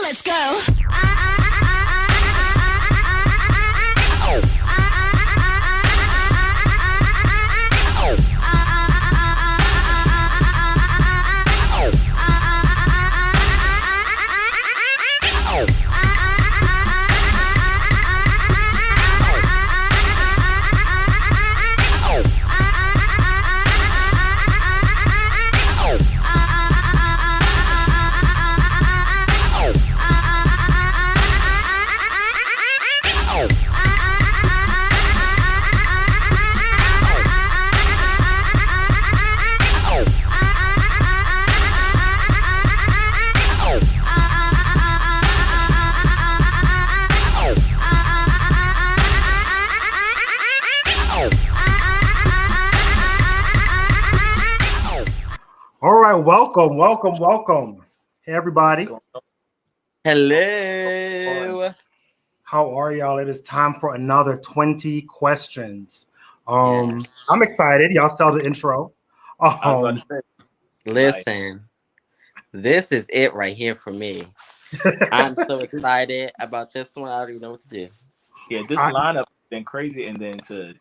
Let's go. All right, welcome. Hey, everybody. Hello. How are y'all? It is time for another 20 questions. Yes. I'm excited. Y'all saw the intro. I was about to say, Listen, this is it right here for me. I'm so excited about this one. I don't even know what to do. yeah, this lineup has been crazy, and then to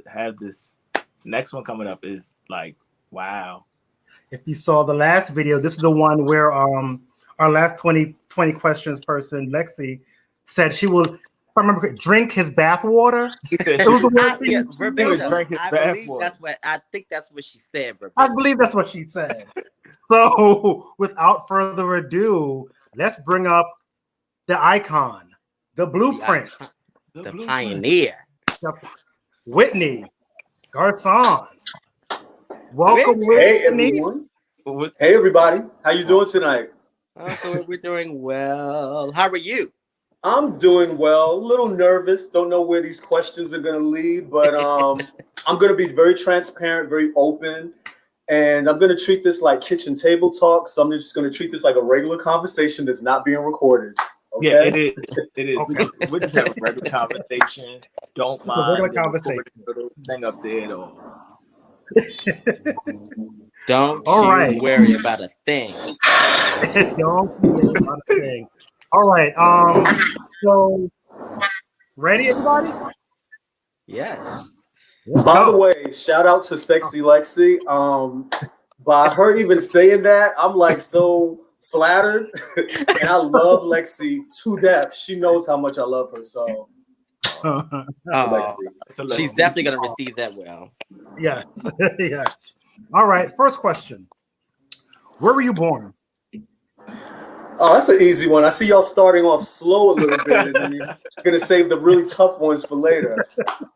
have this next one coming up is like, wow. If you saw the last video, this is the one where our last 20 questions person, Lexi, said she will, if I remember correctly, drink his bath water. Verbatim. I think that's what she said. Verbatim. I believe that's what she said. So without further ado, let's bring up the icon, the blueprint, the pioneer, Whitney Garçon. Welcome, Whitney. Hey everyone. Hey everybody. How you doing tonight? So we're doing well. How are you? I'm doing well. A little nervous. Don't know where these questions are going to lead, but I'm going to be very transparent, very open, and I'm going to treat this like kitchen table talk. So I'm just going to treat this like a regular conversation that's not being recorded. Okay? Yeah, it is. It is. Okay. We just have a regular conversation. Don't It's mind a regular the conversation. thing up there though. Don't All you right. worry about a thing. Don't worry about a thing. All right. So ready, everybody? Yes. By the way, shout out to Sexy Lexi. By her even saying that, I'm like so flattered. And I love Lexi to death. She knows how much I love her. So Lexi. She's definitely going to receive that well. Yes. Yes. All right. First question. Where were you born? Oh, that's an easy one. I see y'all starting off slow a little bit, and then you're gonna save the really tough ones for later.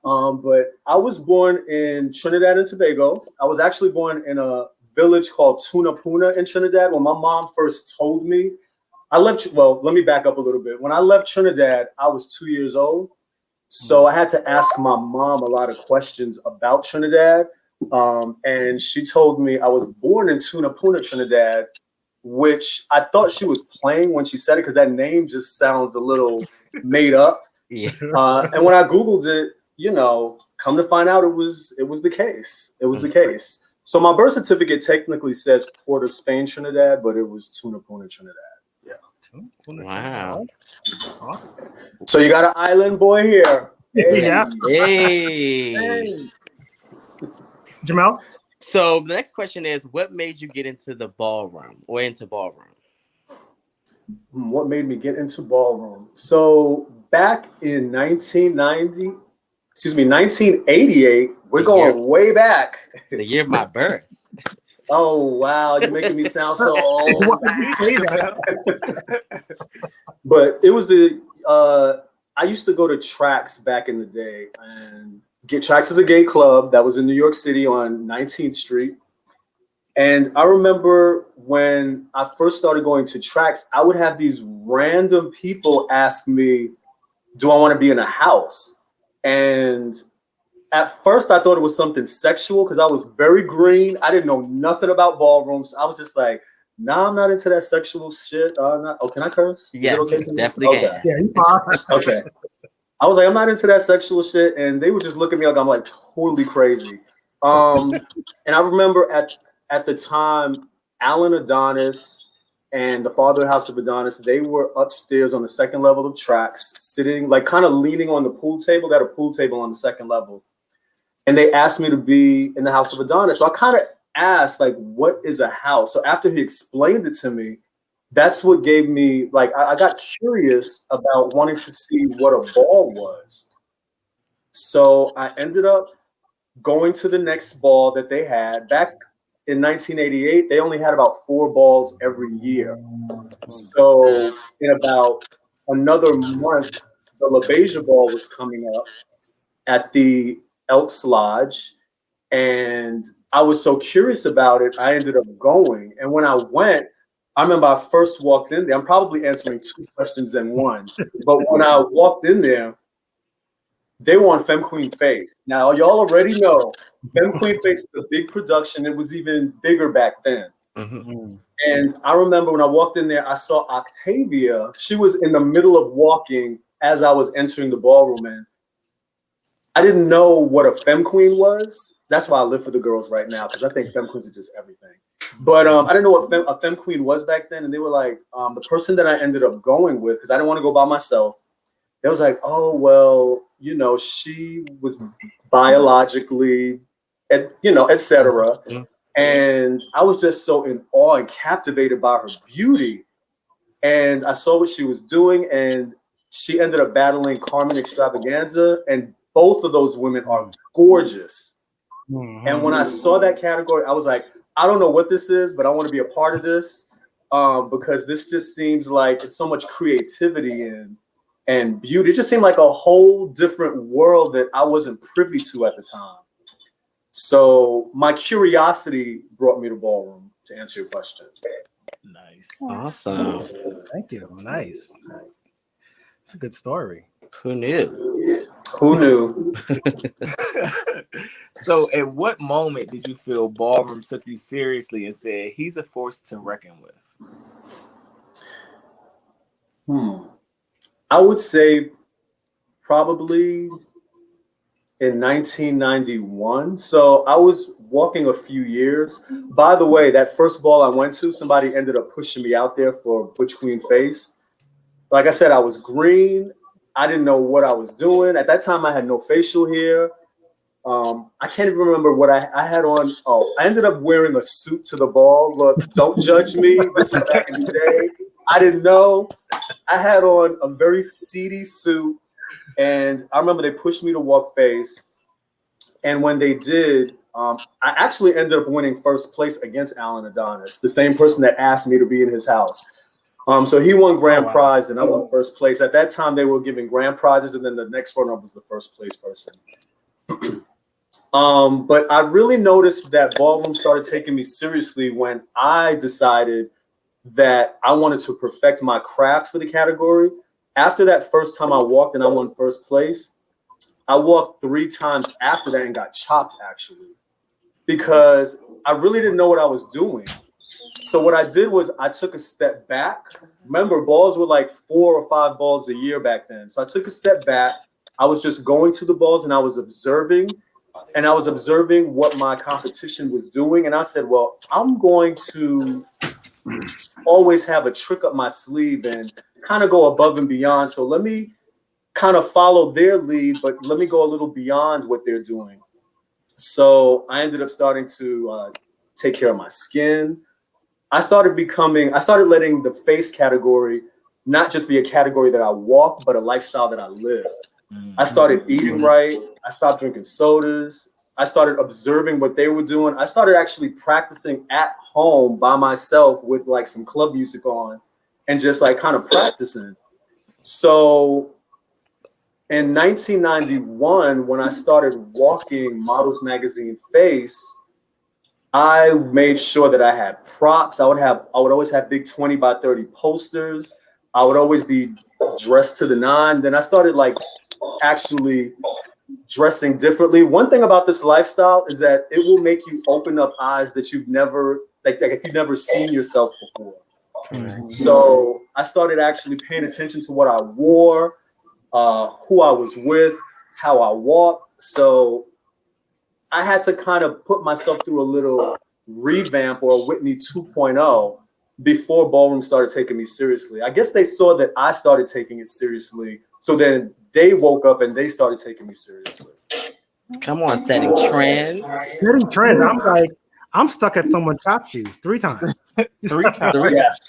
But I was born in Trinidad and Tobago. I was actually born in a village called Tunapuna in Trinidad. When my mom first told me, I left. Well, let me back up a little bit. When I left Trinidad, I was 2 years old, so I had to ask my mom a lot of questions about Trinidad. And she told me I was born in Tunapuna, Trinidad, which I thought she was playing when she said it because that name just sounds a little made up. Yeah. And when I Googled it, come to find out it was the case. It was the case. So my birth certificate technically says Port of Spain, Trinidad, but it was Tunapuna, Trinidad. Yeah. Wow. So you got an island boy here. Hey. Yeah. Hey. Jamel? So the next question is, what made you get into the ballroom or into ballroom? What made me get into ballroom? So back in 1988, we're going way back. The year of my birth. Oh, wow. You're making me sound so old. But it was I used to go to Trax back in the day, and Trax is a gay club that was in New York City on 19th Street. And I remember when I first started going to Trax, I would have these random people ask me, do I want to be in a house? And at first I thought it was something sexual because I was very green. I didn't know nothing about ballrooms. I was just like, nah, I'm not into that sexual shit. Can I curse? Yes, okay? definitely okay. can. Yeah, you fine. Okay. I was like, I'm not into that sexual shit. And they would just look at me like I'm like totally crazy. And I remember at the time, Alan Adonis and the father of House of Adonis, they were upstairs on the second level of tracks, sitting like kind of leaning on the pool table. They had a pool table on the second level. And they asked me to be in the House of Adonis. So I kind of asked, like, what is a house? So after he explained it to me, that's what gave me, like, I got curious about wanting to see what a ball was. So I ended up going to the next ball that they had. Back in 1988, they only had about 4 balls every year. So in about another month, the LaBeija Ball was coming up at the Elks Lodge. And I was so curious about it, I ended up going. And when I went, I remember I first walked in there. I'm probably answering 2 questions in one. But when I walked in there, they were on Femme Queen Face. Now, y'all already know Femme Queen Face is a big production. It was even bigger back then. Mm-hmm. And I remember when I walked in there, I saw Octavia. She was in the middle of walking as I was entering the ballroom. And I didn't know what a Femme Queen was. That's why I live for the girls right now, because I think Femme Queens are just everything. But I didn't know what a Femme Queen was back then. And they were like, the person that I ended up going with, because I didn't want to go by myself, they was like, oh, well, you know, she was biologically, you know, et cetera. Mm-hmm. And I was just so in awe and captivated by her beauty. And I saw what she was doing, and she ended up battling Carmen Extravaganza. And both of those women are gorgeous. Mm-hmm. And when I saw that category, I was like, I don't know what this is, but I want to be a part of this because this just seems like it's so much creativity and beauty. It just seemed like a whole different world that I wasn't privy to at the time. So my curiosity brought me to ballroom, to answer your question. Nice. Awesome. Thank you. Nice. It's a good story. Who knew? Who knew? So at what moment did you feel ballroom took you seriously and said, he's a force to reckon with? I would say probably in 1991. So I was walking a few years. By the way, that first ball I went to, somebody ended up pushing me out there for Butch Queen Face. Like I said, I was green. I didn't know what I was doing. At that time, I had no facial hair. I can't even remember what I had on. Oh, I ended up wearing a suit to the ball. Look, don't judge me. This was back in the day. I didn't know. I had on a very seedy suit. And I remember they pushed me to walk face. And when they did, I actually ended up winning first place against Alan Adonis, the same person that asked me to be in his house. So he won grand prize and I won first place. At that time, they were giving grand prizes, and then the next runner-up was the first place person. But I really noticed that ballroom started taking me seriously when I decided that I wanted to perfect my craft for the category. After that first time I walked and I won first place, I walked 3 times after that and got chopped, actually, because I really didn't know what I was doing. So what I did was I took a step back. Remember, balls were like 4 or 5 balls a year back then. So I took a step back. I was just going to the balls and I was observing. And I was observing what my competition was doing. And I said, well, I'm going to always have a trick up my sleeve and kind of go above and beyond. So let me kind of follow their lead, but let me go a little beyond what they're doing. So I ended up starting to take care of my skin. I started letting the face category not just be a category that I walk, but a lifestyle that I live. I started eating right. I stopped drinking sodas. I started observing what they were doing. I started actually practicing at home by myself with like some club music on and just like kind of practicing. So in 1991, when I started walking Models Magazine Face, I made sure that I had props. I would always have big 20 by 30 posters. I would always be dressed to the nine. Then I started like actually dressing differently. One thing about this lifestyle is that it will make you open up eyes that you've never, like if you've never seen yourself before. Mm-hmm. So I started actually paying attention to what I wore, who I was with, how I walked. So I had to kind of put myself through a little revamp or Whitney 2.0 before Ballroom started taking me seriously. I guess they saw that I started taking it seriously. So then they woke up and they started taking me seriously. Come on, setting trends. Setting trends. I'm stuck at someone chopped you 3 times. 3 times. Yes.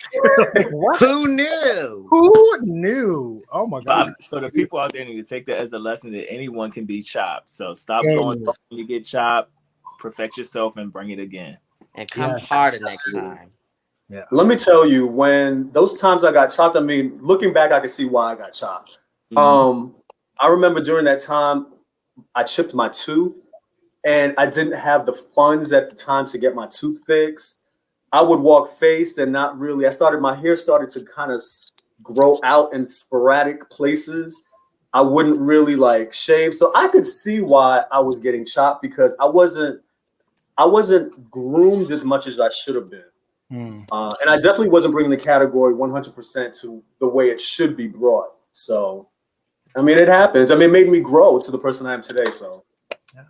Like, what? Who knew? Who knew? Oh my god. So the people out there need to take that as a lesson that anyone can be chopped. So stop Yeah. going when you get chopped, perfect yourself, and bring it again. And come Yeah. harder next time. Yeah. Let me tell you, when those times I got chopped, I mean, looking back, I can see why I got chopped. I remember during that time, I chipped my tooth and I didn't have the funds at the time to get my tooth fixed. I would walk face and not really. My hair started to kind of grow out in sporadic places. I wouldn't really like shave. So I could see why I was getting chopped because I wasn't groomed as much as I should have been. And I definitely wasn't bringing the category 100% to the way it should be brought. So, I mean, it happens. I mean, it made me grow to the person I am today. So, yeah,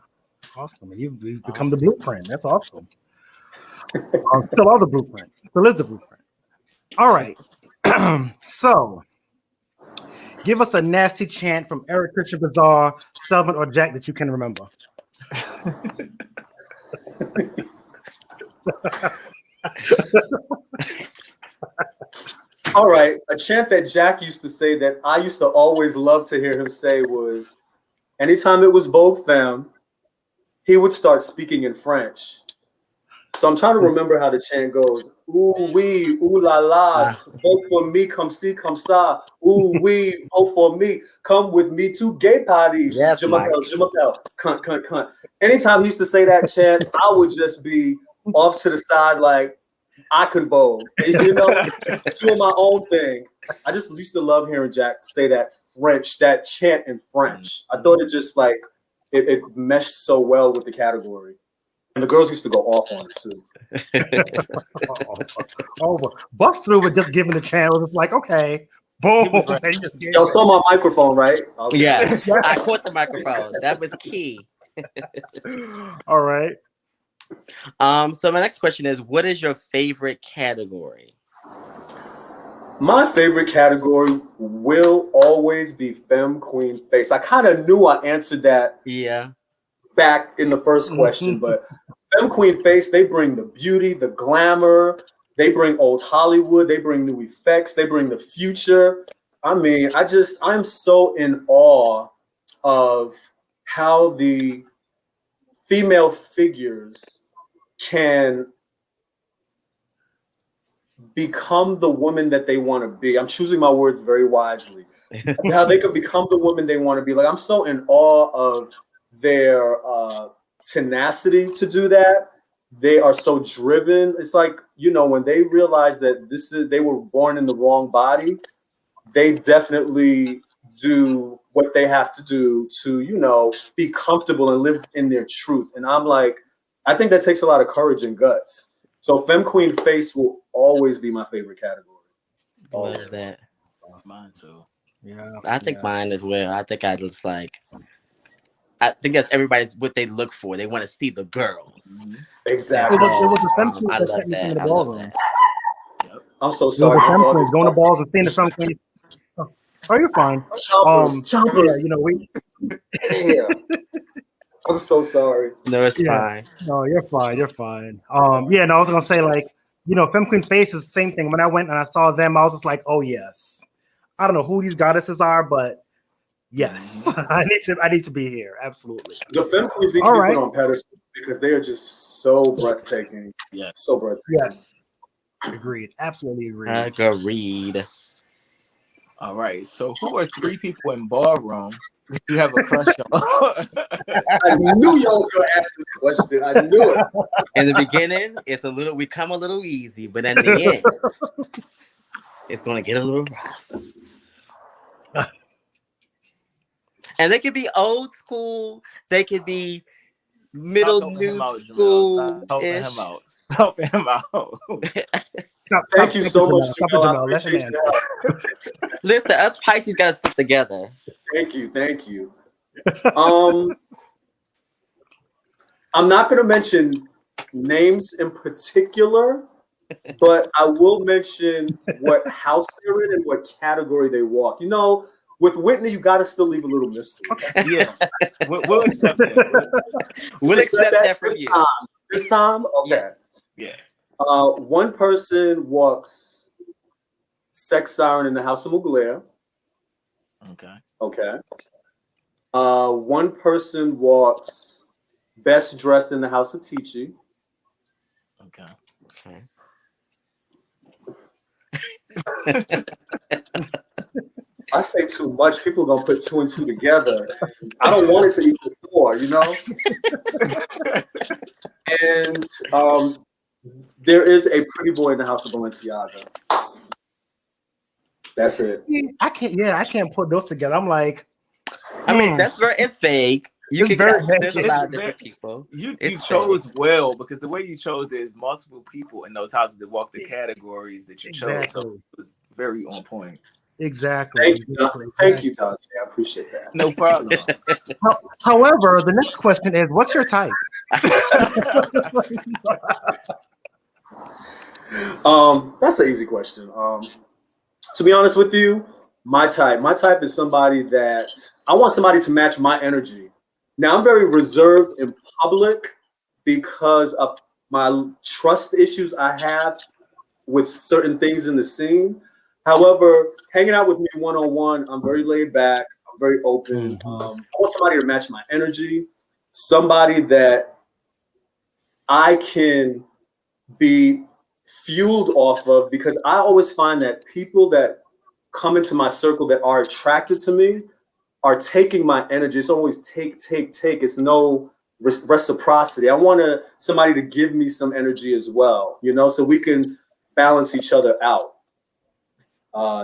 awesome. You've become the blueprint. That's awesome. Still are the blueprint. Still is the blueprint. All right. So, give us a nasty chant from Eric, Christian Bazaar, Selvin, or Jack that you can remember. all right, a chant that Jack used to say that I used to always love to hear him say was, anytime it was Vogue Femme, he would start speaking in French. So I'm trying to remember how the chant goes. Ooh wee, ooh la la, vote for me, come see, come ça. Ooh wee, vote for me, come with me to gay parties. Yes, Je m'appelle, cunt, cunt, cunt. Anytime he used to say that chant, I would just be off to the side like I can bowl, you know, doing my own thing. I just used to love hearing Jack say that chant in French. I thought it just like it meshed so well with the category. And the girls used to go off on it too. Bust through with just giving the channel. It's like, okay, boom. Y'all saw my microphone, right? Okay. Yeah, I caught the microphone. That was key. All right. So my next question is, what is your favorite category? My favorite category will always be Femme Queen Face. I kind of knew I answered that back in the first question, but Femme Queen Face, they bring the beauty, the glamour, they bring old Hollywood, they bring new effects, they bring the future. I mean, I'm so in awe of how the female figures can become the woman that they want to be. I'm choosing my words very wisely. How they can become the woman they want to be. Like, I'm so in awe of their tenacity to do that. They are so driven. It's like, you know, when they realize that they were born in the wrong body, they definitely do what they have to do to, you know, be comfortable and live in their truth. And I'm like, I think that takes a lot of courage and guts. So Femme Queen Face will always be my favorite category. Love that. That's mine too. Yeah. I think mine as well. I think that's everybody's what they look for. They want to see the girls. Exactly. It was the Femme Queen I that love kept me that. in the I love ballroom. that. I'm so It was sorry. the Femme Queens going to balls and seeing the Femme Queen. Oh, you're fine. Choppers. Yeah, you know, Yeah. I'm so sorry. No, it's fine. No, you're fine. You're fine. Yeah, no, I was gonna say, like, you know, Femme Queen Face is the same thing. When I went and I saw them, I was just like, oh yes. I don't know who these goddesses are, but yes, I need to be here. Absolutely. The Femme Queens need to be put on pedestals because they are just so breathtaking. Yeah, so breathtaking. Yes, agreed. Absolutely agreed. Agreed. All right. So, who are 3 people in Ballroom that you have a crush on? I knew y'all was gonna ask this question. I knew it. In the beginning, we come a little easy, but in the end, it's gonna get a little rough. And they could be old school. They could be new school. Helping him out. Thank you so much, Jamel. I appreciate that. Listen, us Pisces gotta stick together. Thank you. I'm not gonna mention names in particular, but I will mention what house they're in and what category they walk. You know, with Whitney, you got to still leave a little mystery. Yeah, we'll accept that. We'll accept that from this you. time. This time, okay. Yeah. One person walks sex siren in the House of Mugler. Okay. Okay. One person walks best dressed in the House of Tichy. Okay. I say too much, people are gonna put 2 and 2 together. I don't want it to equal 4, you know. And there is a pretty boy in the House of Balenciaga. That's it. I can't put those together. I'm like, I mean, it's vague. You It's can very guess. vague. There's a lot of different people. You It's chose well, because the way you chose, there's multiple people in those houses that walk the categories that you chose. Exactly. So it was very on point. Exactly. Thank you, Dante. I appreciate that. No problem. However, the next question is, what's your type? That's an easy question. To be honest with you, my type is somebody that I want somebody to match my energy. Now, I'm very reserved in public because of my trust issues I have with certain things in the scene. However, hanging out with me one-on-one, I'm very laid back. I'm very open. I want somebody to match my energy, somebody that I can be fueled off of, because I always find that people that come into my circle that are attracted to me are taking my energy. It's always take. It's no reciprocity. I want somebody to give me some energy as well, you know, so we can balance each other out.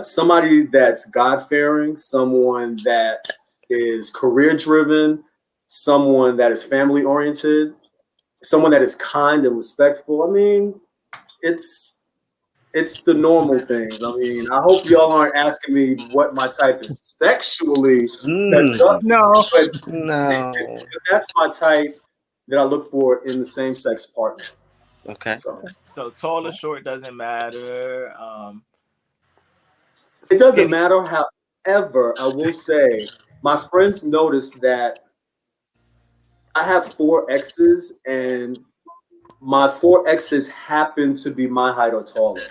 Somebody that's God-fearing, someone that is career-driven, someone that is family-oriented, someone that is kind and respectful. I mean, it's the normal things. I mean, I hope y'all aren't asking me what my type is sexually. No. No. That's my type that I look for in the same-sex partner. Okay. So tall or short doesn't matter. It doesn't matter. However, I will say my friends noticed that I have 4 exes, and my 4 exes happen to be my height or taller.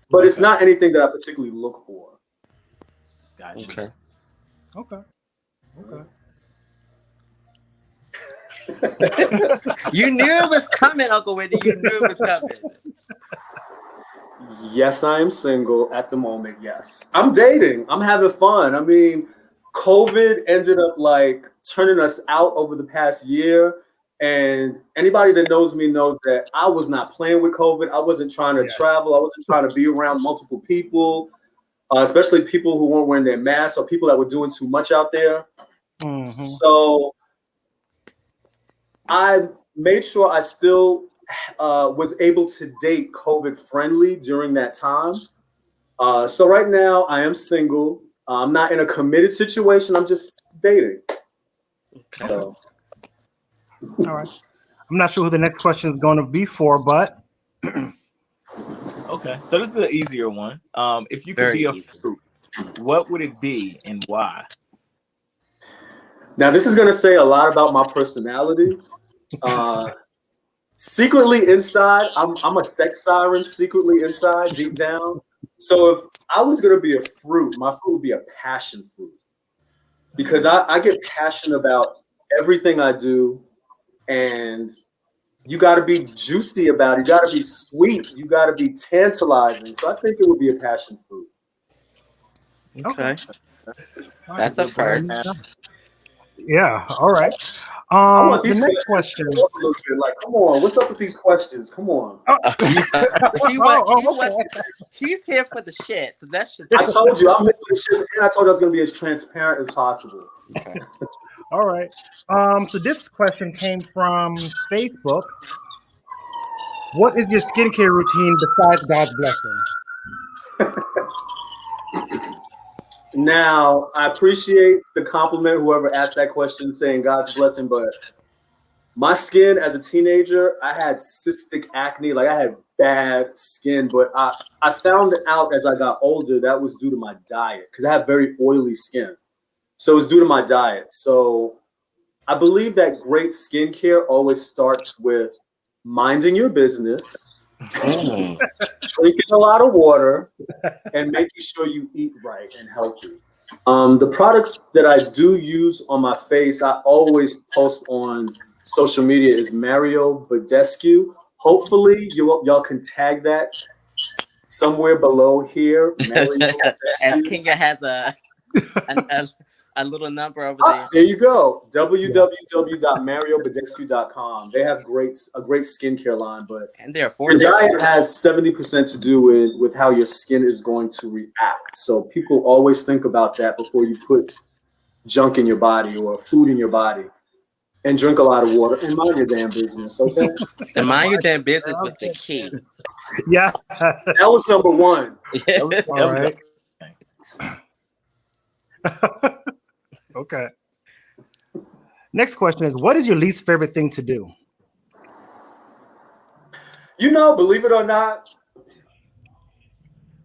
But it's not anything that I particularly look for. Gotcha. Okay. You knew it was coming, Uncle Whitney. You knew it was coming. Yes, I am single at the moment. Yes, I'm dating. I'm having fun. I mean, COVID ended up like turning us out over the past year. And anybody that knows me knows that I was not playing with COVID. I wasn't trying to travel. I wasn't trying to be around multiple people, especially people who weren't wearing their masks or people that were doing too much out there. So I made sure I still was able to date COVID friendly during that time. So right now I am single. I'm not in a committed situation. I'm just dating. Okay. So. All right. I'm not sure who the next question is going to be for, but Okay, so this is an easier one. If you could Very be a easy. fruit, what would it be and why? Now, this is going to say a lot about my personality. Secretly inside, I'm a sex siren, secretly inside, deep down. So if I was going to be a fruit, my fruit would be a passion fruit. Because I get passionate about everything I do. And you got to be juicy about it. You got to be sweet. You got to be tantalizing. So I think it would be a passion fruit. Okay. That's a first. Yeah. All right. I want The these next question. questions a little bit. Like, come on, what's up with these questions? Come on. He's here for the shit. So that should. I told you I'm here for the shit, and I told you I was going to be as transparent as possible. Okay. All right. So this question came from Facebook. What is your skincare routine besides God's blessing? Now, I appreciate the compliment, whoever asked that question, saying God's blessing, but My skin as a teenager, I had cystic acne. Like, I had bad skin, but I found out as I got older that was due to my diet because I have very oily skin. So it was due to my diet. So I believe that great skincare always starts with minding your business, Mm. drinking a lot of water, and making sure you eat right and healthy. The products that I do use on my face, I always post on social media is Mario Badescu. Hopefully, y'all can tag that somewhere below here. Mario And Badescu. Kinga has a little number over there. There you go. www.mariobadescu.com. They have a great skincare line, but And they're the affordable. diet has 70% to do with how your skin is going to react. So people always think about that before you put junk in your body or food in your body. And drink a lot of water and mind your damn business, okay? The mind your damn business was the key. Yeah. That was number one. All right. Okay. Next question is, what is your least favorite thing to do? You know, believe it or not,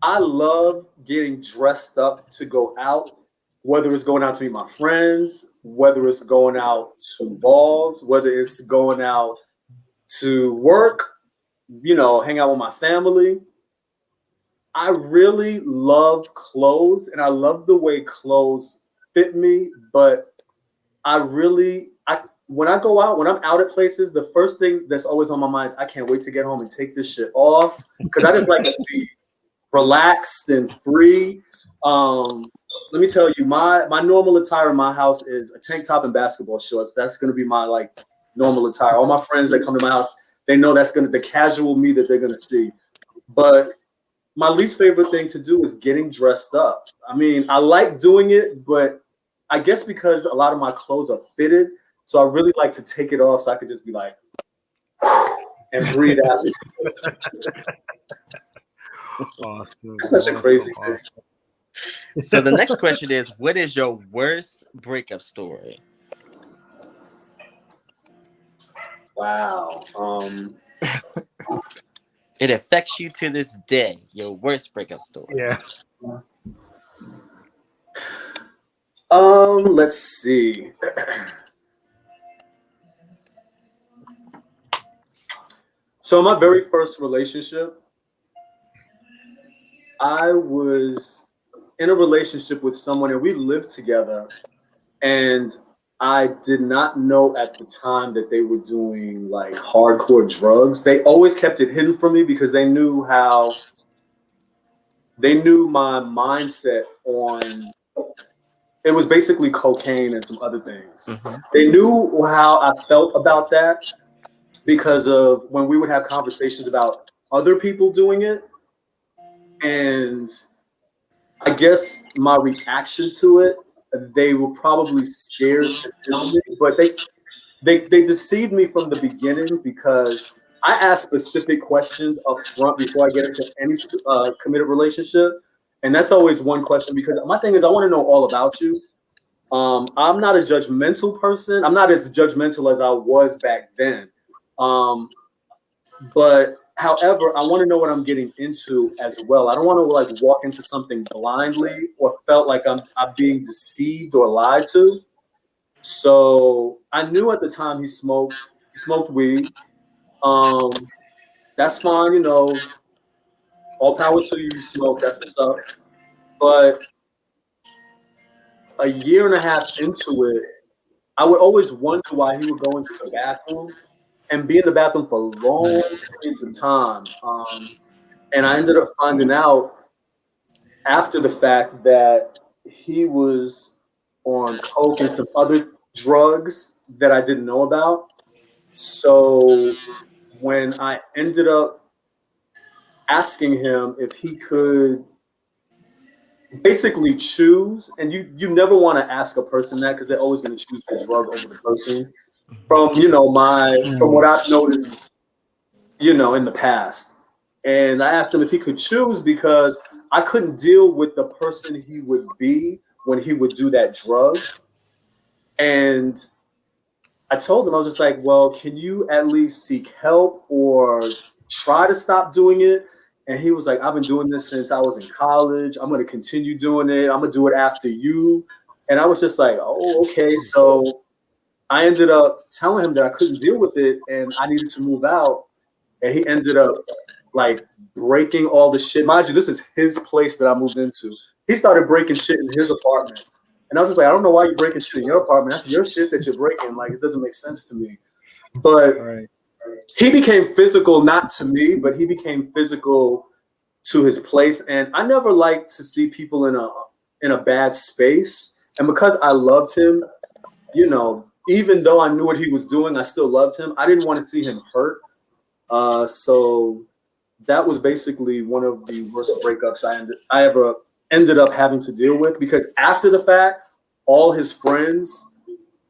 I love getting dressed up to go out, whether it's going out to meet my friends, whether it's going out to balls, whether it's going out to work, you know, hang out with my family. I really love clothes and I love the way clothes fit me, but when I go out, when I'm out at places, the first thing that's always on my mind is I can't wait to get home and take this shit off because I just like to be relaxed and free. Let me tell you, my normal attire in my house is a tank top and basketball shorts. That's gonna be my like normal attire. All my friends that come to my house, they know that's gonna the casual me that they're gonna see. But my least favorite thing to do is getting dressed up. I mean, I like doing it, but I guess because a lot of my clothes are fitted, so I really like to take it off so I could just be like and breathe out. Awesome. Such a crazy thing. So the next question is, what is your worst breakup story? Wow. It affects you to this day. Your worst breakup story. Yeah. Let's see. So in my very first relationship, I was in a relationship with someone and we lived together, and I did not know at the time that they were doing like hardcore drugs. They always kept it hidden from me because they knew my mindset on it was basically cocaine and some other things. Mm-hmm. They knew how I felt about that because of when we would have conversations about other people doing it. And I guess my reaction to it, they were probably scared to tell me, but they deceived me from the beginning because I ask specific questions up front before I get into any committed relationship. And that's always one question because my thing is I want to know all about you. I'm not a judgmental person. I'm not as judgmental as I was back then. But however, I want to know what I'm getting into as well. I don't want to like walk into something blindly or felt like I'm being deceived or lied to. So I knew at the time he smoked weed. That's fine, you know. All power to you, you smoke. That's what's up. But a year and a half into it, I would always wonder why he would go into the bathroom and be in the bathroom for long periods of time. And I ended up finding out after the fact that he was on coke and some other drugs that I didn't know about. So when I ended up asking him if he could basically choose, and you never want to ask a person that because they're always going to choose the drug over the person. From what I've noticed, in the past. And I asked him if he could choose because I couldn't deal with the person he would be when he would do that drug. And I told him, I was just like, well, can you at least seek help or try to stop doing it? And he was like, I've been doing this since I was in college. I'm going to continue doing it. I'm going to do it after you. And I was just like, oh, okay. So I ended up telling him that I couldn't deal with it and I needed to move out. And he ended up like breaking all the shit. Mind you, this is his place that I moved into. He started breaking shit in his apartment. And I was just like, I don't know why you're breaking shit in your apartment. That's your shit that you're breaking. Like, it doesn't make sense to me. But he became physical, not to me, but he became physical to his place. And I never liked to see people in a bad space. And because I loved him, you know, even though I knew what he was doing, I still loved him. I didn't want to see him hurt. So that was basically one of the worst breakups I ever ended up having to deal with, because after the fact, all his friends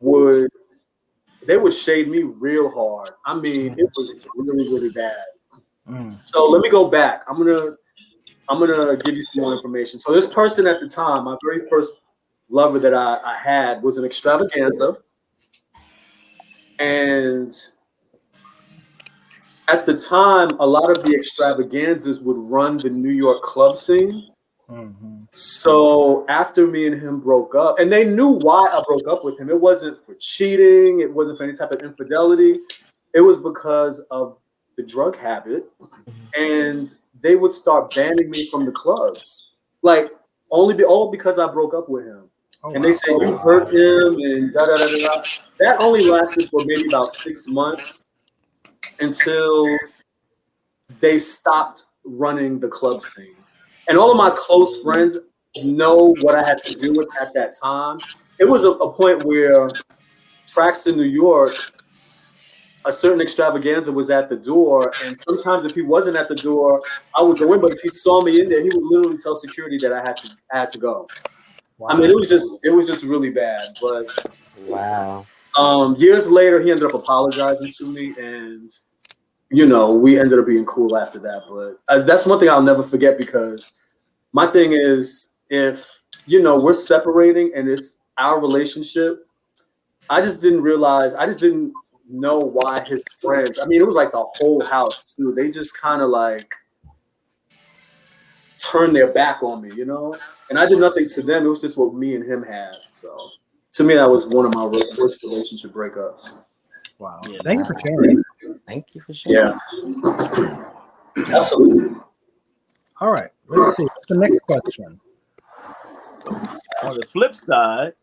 would shade me real hard. I mean, it was really, really bad. So let me go back. I'm gonna give you some more information. So this person at the time, my very first lover that I had, was an extravaganza. And at the time, a lot of the extravaganzas would run the New York club scene. So after me and him broke up, and they knew why I broke up with him. It wasn't for cheating. It wasn't for any type of infidelity. It was because of the drug habit. And they would start banning me from the clubs. Like, all because I broke up with him. And they said, you hurt him and da-da-da-da-da. That only lasted for maybe about 6 months until they stopped running the club scene. And all of my close friends know what I had to deal with at that time. It was a point where tracks in New York, a certain extravaganza was at the door. And sometimes if he wasn't at the door, I would go in. But if he saw me in there, he would literally tell security that I had to go. Wow. I mean, it was just really bad. But wow. Years later, he ended up apologizing to me, and you know, we ended up being cool after that. But that's one thing I'll never forget, because my thing is, if you know we're separating and it's our relationship, I just didn't know why his friends. I mean, it was like the whole house too. They just kind of like turned their back on me, you know. And I did nothing to them. It was just what me and him had. So to me, that was one of my worst relationship breakups. Wow. Yeah, thank you for sharing. Thank you for sharing. Yeah. Absolutely. All right. Let's see. The next question. On the flip side,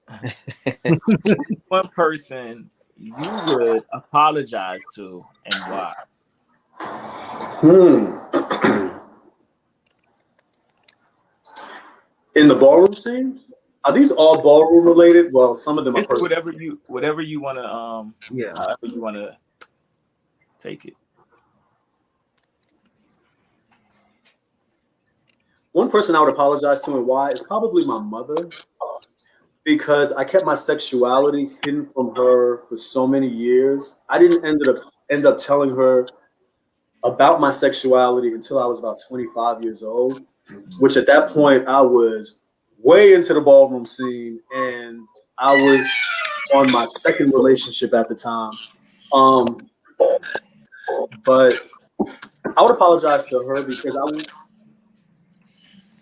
one person you would apologize to and why? In the ballroom scene? Are these all ballroom related? Well, some of them are personal. Whatever you want to however you want to take it. One person I would apologize to and why is probably my mother, because I kept my sexuality hidden from her for so many years. I didn't end up telling her about my sexuality until I was about 25 years old, which at that point I was way into the ballroom scene and I was on my second relationship at the time. But I would apologize to her because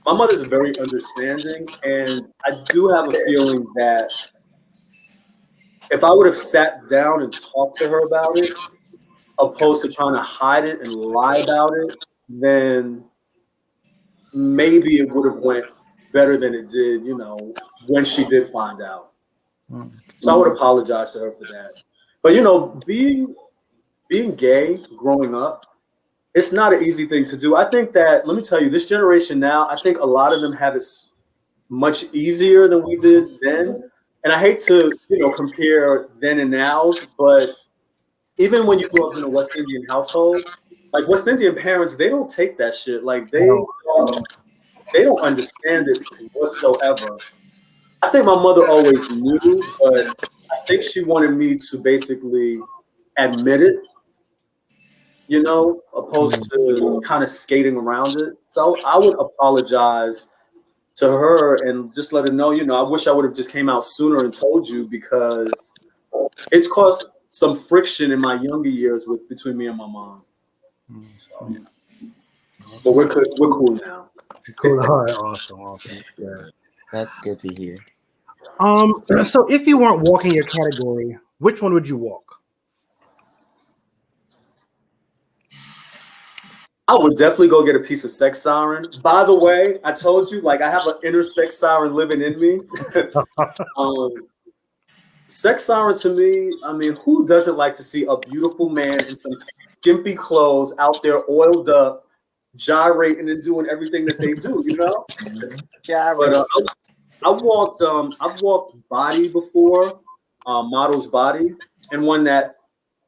my mother's very understanding, and I do have a feeling that if I would have sat down and talked to her about it, opposed to trying to hide it and lie about it, then maybe it would have went better than it did, you know, when she did find out. So I would apologize to her for that. But you know, being gay growing up, it's not an easy thing to do. I think that, let me tell you, this generation now, I think a lot of them have it much easier than we did then. And I hate to, you know, compare then and now's, but even when you grew up in a West Indian household, like West Indian parents, they don't take that shit. Like they don't understand it whatsoever. I think my mother always knew, but I think she wanted me to basically admit it, you know, opposed to kind of skating around it. So I would apologize to her and just let her know, you know, I wish I would have just came out sooner and told you, because it's caused some friction in my younger years between me and my mom. So, but we're cool now. Cool. All right. Awesome. Yeah. That's good to hear. So if you weren't walking your category, which one would you walk? I would definitely go get a piece of sex siren. By the way, I told you, like, I have an inner sex siren living in me. Sex siren to me, I mean, who doesn't like to see a beautiful man in some skimpy clothes out there oiled up, gyrating and doing everything that they do, you know? But I've walked body before, model's body, and one that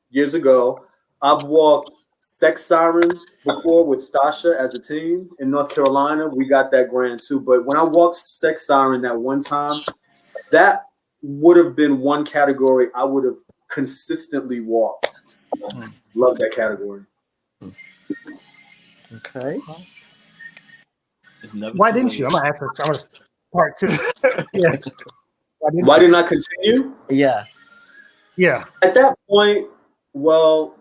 years ago. I've walked sex siren before with Stasha as a team in North Carolina. We got that grand too. But when I walked sex siren that one time, that would have been one category I would have consistently walked. Love that category. Okay. Why didn't you? I'm gonna ask. I'm gonna part two. Yeah. Why didn't I continue? Yeah. Yeah. At that point, well,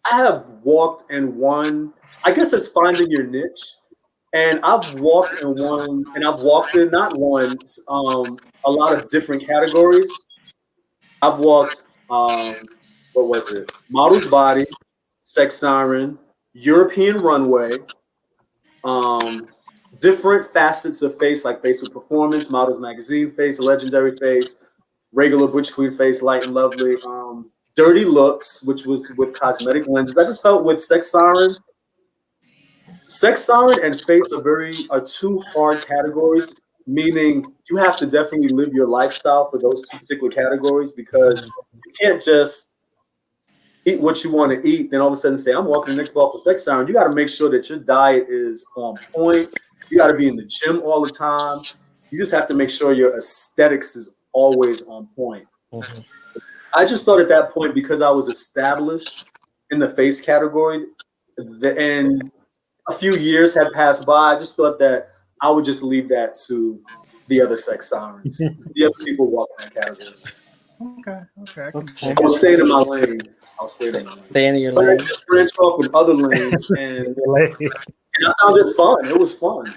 I have walked and won. I guess it's finding your niche. And I've walked and won, and I've walked and not won a lot of different categories. I've walked, what was it? Model's body, sex siren, European runway, different facets of face, like face with performance, models magazine face, legendary face, regular butch queen face, light and lovely, dirty looks, which was with cosmetic lenses. I just felt with sex siren and face are two hard categories, meaning you have to definitely live your lifestyle for those two particular categories, because you can't just eat what you want to eat, then all of a sudden say, I'm walking the next ball for sex siren. You got to make sure that your diet is on point. You got to be in the gym all the time. You just have to make sure your aesthetics is always on point. Mm-hmm. I just thought at that point, because I was established in the face category, and a few years had passed by, I just thought that I would just leave that to the other sex sirens, the other people walking that category. Okay. I'll stay in my lane. Stay in your but lane. I branch off with other lanes, and I found it fun. It was fun.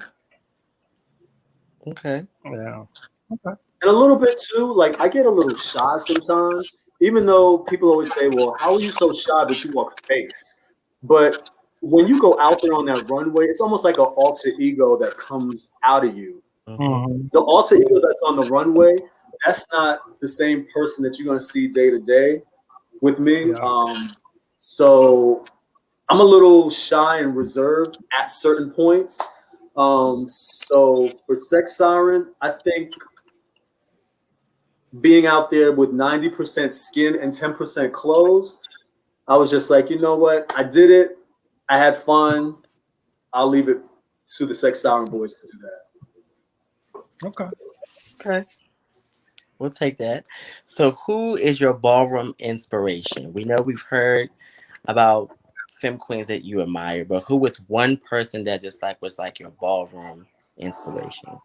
Okay. Yeah. Okay. And a little bit too, like I get a little shy sometimes, even though people always say, well, how are you so shy but you walk face? But when you go out there on that runway, it's almost like an alter ego that comes out of you. Mm-hmm. The alter ego that's on the runway, that's not the same person that you're going to see day to day with me. Yeah. So I'm a little shy and reserved at certain points. So for sex siren, I think being out there with 90% skin and 10% clothes, I was just like, you know what? I did it. I had fun. I'll leave it to the sex siren boys to do that. Okay. We'll take that. So who is your ballroom inspiration? We know we've heard about femme queens that you admire, but who was one person that just was your ballroom inspiration?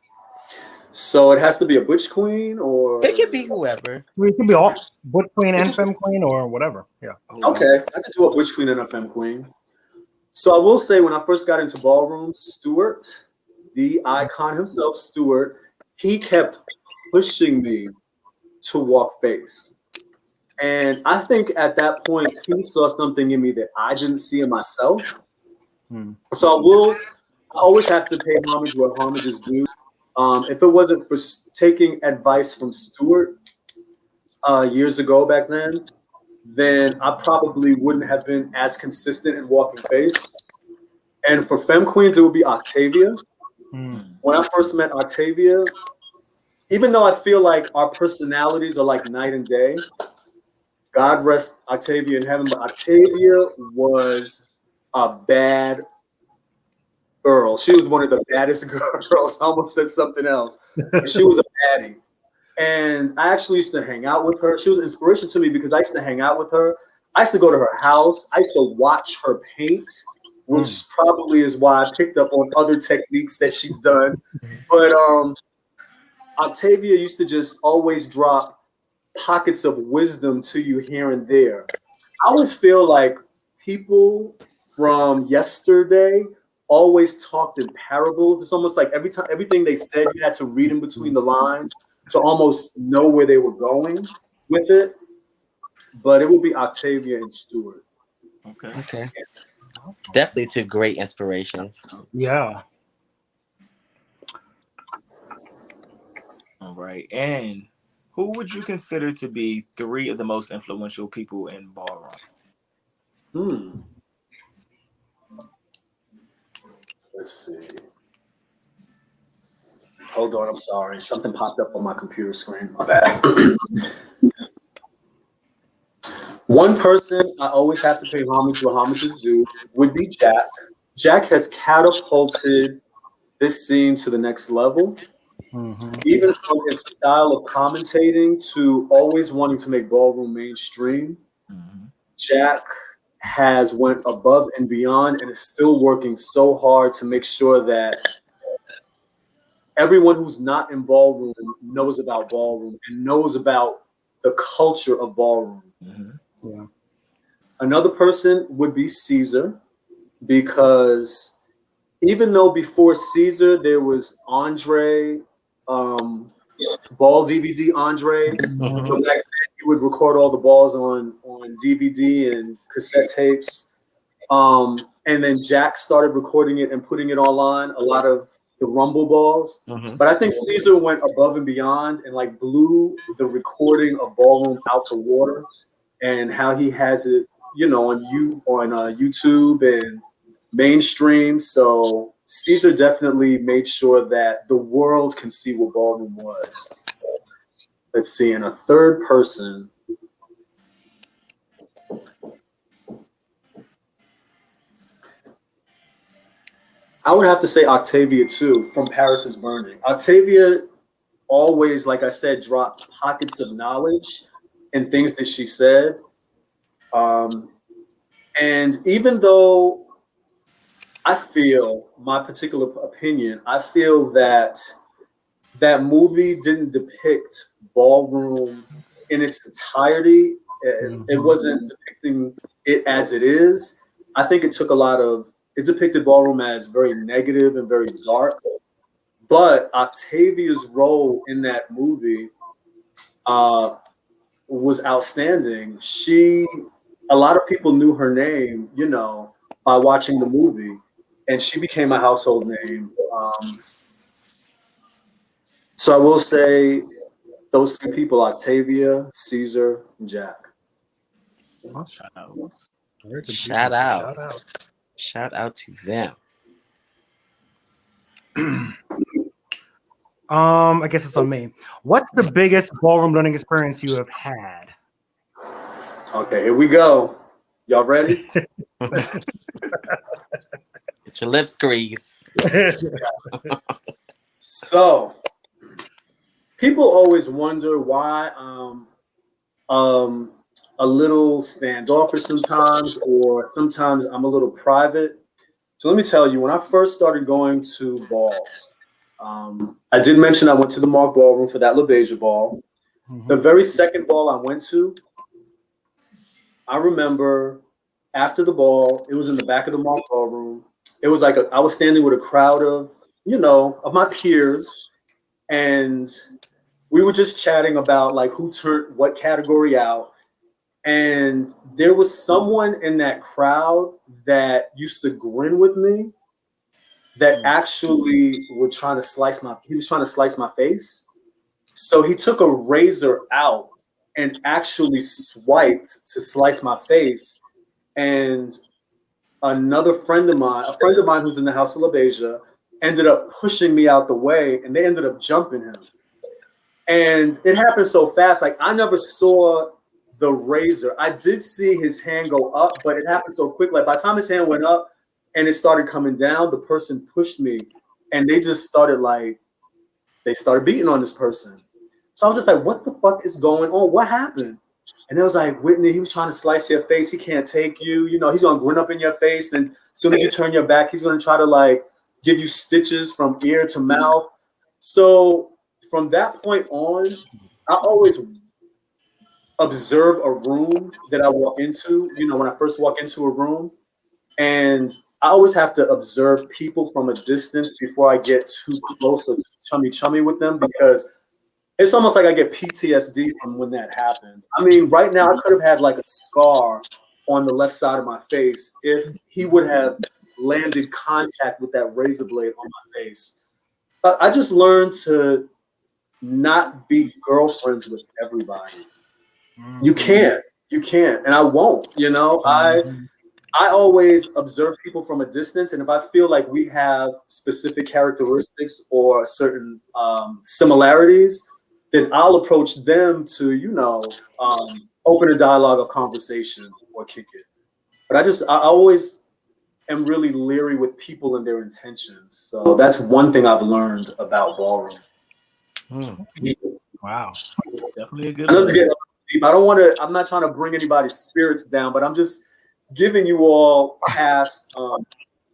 So it has to be a butch queen, or it could be whoever. It could be all butch queen and femme queen or whatever. Yeah. Okay, I could do a butch queen and a femme queen. So I will say, when I first got into ballroom, Stuart, the icon himself, Stuart, he kept pushing me to walk face. And I think at that point, he saw something in me that I didn't see in myself. So I always have to pay homage where homage is due. If it wasn't for taking advice from Stuart years ago back then I probably wouldn't have been as consistent in walking face. And for femme queens, it would be Octavia. When I first met Octavia, even though I feel like our personalities are like night and day, God rest Octavia in heaven, but Octavia was a bad girl. She was one of the baddest girls. I almost said something else. She was a baddie. And I actually used to hang out with her. She was an inspiration to me because I used to hang out with her. I used to go to her house. I used to watch her paint, which probably is why I picked up on other techniques that she's done. But Octavia used to just always drop pockets of wisdom to you here and there. I always feel like people from yesterday always talked in parables. It's almost like everything they said, you had to read in between the lines to almost know where they were going with it. But it would be Octavia and Stuart. Okay. Definitely two great inspirations. Yeah. All right. And who would you consider to be 3 of the most influential people in ballroom? Let's see. Hold on, I'm sorry. Something popped up on my computer screen. My bad. One person I always have to pay homage where homage is due would be Jack. Jack has catapulted this scene to the next level. Even from his style of commentating to always wanting to make ballroom mainstream, Jack has went above and beyond and is still working so hard to make sure that everyone who's not in ballroom knows about ballroom and knows about the culture of ballroom. Yeah. Another person would be Caesar, because even though before Caesar there was Andre, ball DVD Andre, so back then you would record all the balls on DVD and cassette tapes, and then Jack started recording it and putting it online, a lot of the Rumble balls. But I think Caesar went above and beyond and like blew the recording of ballroom out the water, and how he has it, you know, on YouTube and mainstream. So Caesar definitely made sure that the world can see what ballroom was. Let's see, and a third person. I would have to say Octavia too, from Paris is Burning. Octavia always, like I said, dropped pockets of knowledge and things that she said. And even though I feel, my particular opinion, I feel that that movie didn't depict ballroom in its entirety. It wasn't depicting it as it is. I think it depicted ballroom as very negative and very dark. But Octavia's role in that movie was outstanding. A lot of people knew her name, you know, by watching the movie, and she became a household name. So I will say those 3 people: Octavia, Caesar, and Jack. Shout out to them. I guess it's on me. What's the biggest ballroom learning experience you have had? Okay, here we go. Y'all ready? Get your lips greased. So, people always wonder why I'm a little standoffish sometimes, or sometimes I'm a little private. So let me tell you, when I first started going to balls, I did mention I went to the Mark Ballroom for that LaBeija ball. The very second ball I went to, I remember after the ball, it was in the back of the Mark Ballroom. It was like I was standing with a crowd of, you know, of my peers, and we were just chatting about like who turned what category out. And there was someone in that crowd that used to grin with me that actually was trying to slice my face. So he took a razor out and actually swiped to slice my face. And a friend of mine who's in the House of LaBeija, ended up pushing me out the way, and they ended up jumping him. And it happened so fast. Like, I never saw the razor. I did see his hand go up, but it happened so quick. Like, by the time his hand went up and it started coming down, the person pushed me, and they just started beating on this person. So I was just like, what the fuck is going on? What happened? And it was like, Whitney, he was trying to slice your face. He can't take you. You know, he's going to grin up in your face. And as soon as you turn your back, he's going to try to like give you stitches from ear to mouth. So from that point on, I always observe a room that I walk into, when I first walk into a room, and I always have to observe people from a distance before I get too close or too chummy with them, because it's almost like I get PTSD from when that happened. I mean, right now I could have had like a scar on the left side of my face if he would have landed contact with that razor blade on my face. But I just learned to not be girlfriends with everybody. You can't, and I won't. I always observe people from a distance, and if I feel like we have specific characteristics or certain similarities, then I'll approach them to, open a dialogue or conversation or kick it. But I always am really leery with people and their intentions. So that's one thing I've learned about ballroom. Wow. Definitely a good I know one. it's getting deep. I'm not trying to bring anybody's spirits down, but I'm just giving you all past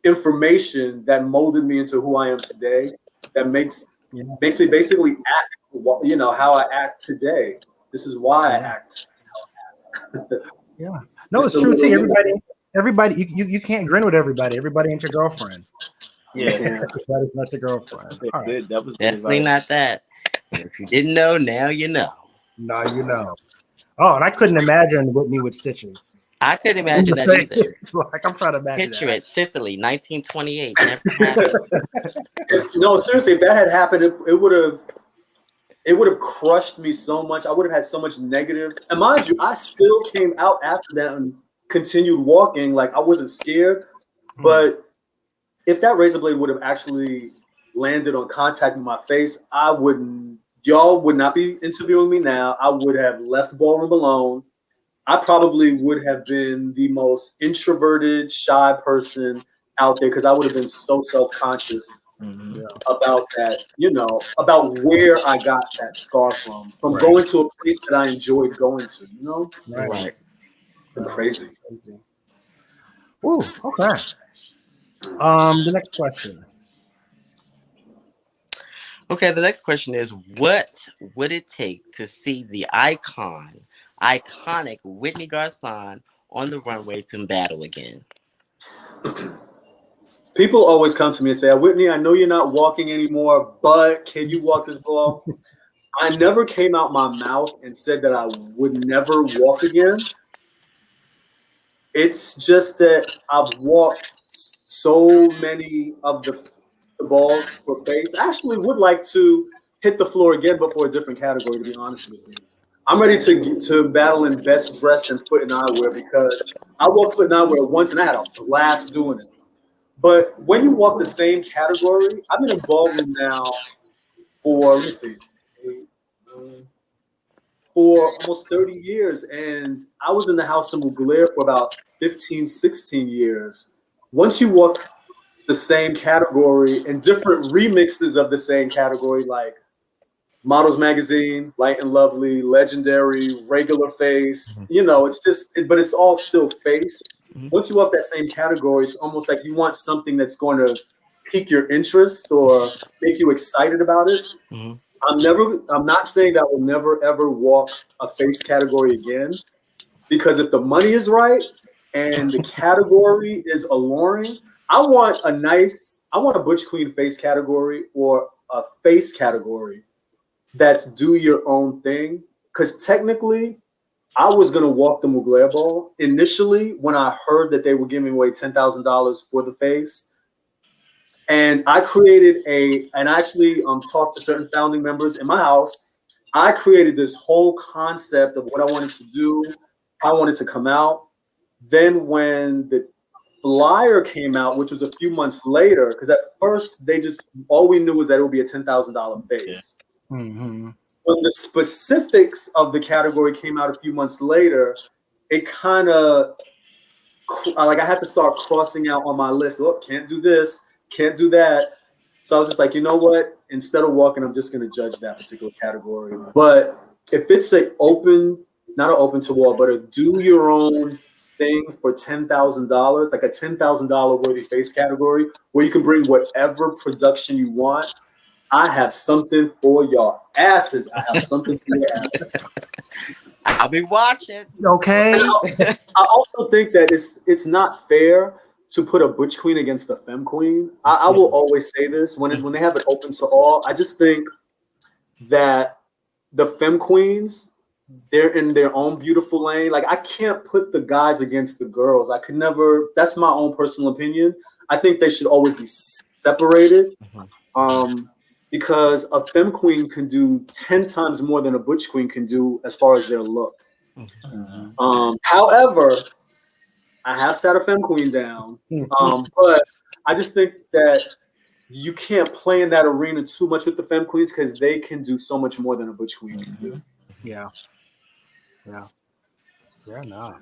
information that molded me into who I am today, that makes me basically act, how I act today. This is why I act. Yeah. No, it's true too. Everybody, you can't grin with everybody. Everybody ain't your girlfriend. Yeah. Everybody's not your girlfriend. All right. Good. That was Definitely not that. If you didn't know, now you know. Now you know. Oh, and I couldn't imagine Whitney with stitches. I couldn't imagine that either. Like, I'm trying to imagine. Picture it, Sicily, 1928. Never happened. No, seriously, if that had happened, it would have crushed me so much. I would have had so much negative. And mind you, I still came out after that and continued walking. Like, I wasn't scared. But if that razor blade would have actually landed on contact with my face, y'all would not be interviewing me now. I would have left ballroom alone. I probably would have been the most introverted, shy person out there, because I would have been so self-conscious about that, about where I got that scar from going to a place that I enjoyed going to, Right. Crazy. Ooh, okay. The next question. Okay, the next question is, what would it take to see the iconic Whitney Garçon on the runway to battle again? People always come to me and say, Whitney, I know you're not walking anymore, but can you walk this ball? I never came out my mouth and said that I would never walk again. It's just that I've walked so many of the balls for face. I actually would like to hit the floor again, but for a different category, to be honest with you. I'm ready to battle in best dressed and foot and eyewear, because I walked foot and eyewear once and I had a blast doing it. But when you walk the same category, I've been in ballroom now for, for almost 30 years. And I was in the House of Garcon for about 15, 16 years. Once you walk the same category and different remixes of the same category, like Models Magazine, Light and Lovely, Legendary, Regular Face, it's just, but it's all still face. Once you walk that same category, it's almost like you want something that's going to pique your interest or make you excited about it. I'm not saying that I will never ever walk a face category again, because if the money is right and the category is alluring, I want a Butch Queen face category or a face category that's do your own thing. Because technically, I was going to walk the Mugler ball initially when I heard that they were giving away $10,000 for the face. And I created and I actually talked to certain founding members in my house. I created this whole concept of what I wanted to do, how I wanted to come out. Then when the flyer came out, which was a few months later, because at first all we knew was that it would be a $10,000 face. When the specifics of the category came out a few months later, it kind of like I had to start crossing out on my list. Look, can't do this, can't do that. So I was just like, you know what? Instead of walking, I'm just going to judge that particular category. But if it's not an open to wall, but a do your own thing for $10,000, like a $10,000 worthy face category, where you can bring whatever production you want, I have something for your asses. I have something for your asses. I'll be watching. Okay. I also think that it's not fair to put a butch queen against a femme queen. I will always say this when they have it open to all. I just think that the femme queens, they're in their own beautiful lane. Like, I can't put the guys against the girls. I could never. That's my own personal opinion. I think they should always be separated. Because a femme queen can do 10 times more than a butch queen can do as far as their look. However, I have sat a femme queen down, but I just think that you can't play in that arena too much with the femme queens because they can do so much more than a butch queen can do. Yeah. Fair enough.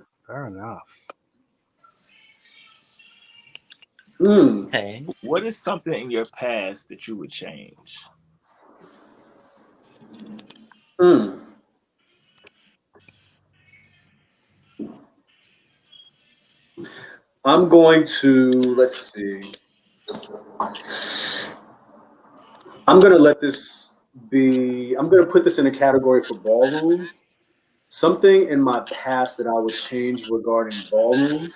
Okay. What is something in your past that you would change? I'm going to, let's see. I'm going to let this be, I'm going to put this in a category for ballroom. Something in my past that I would change regarding ballroom.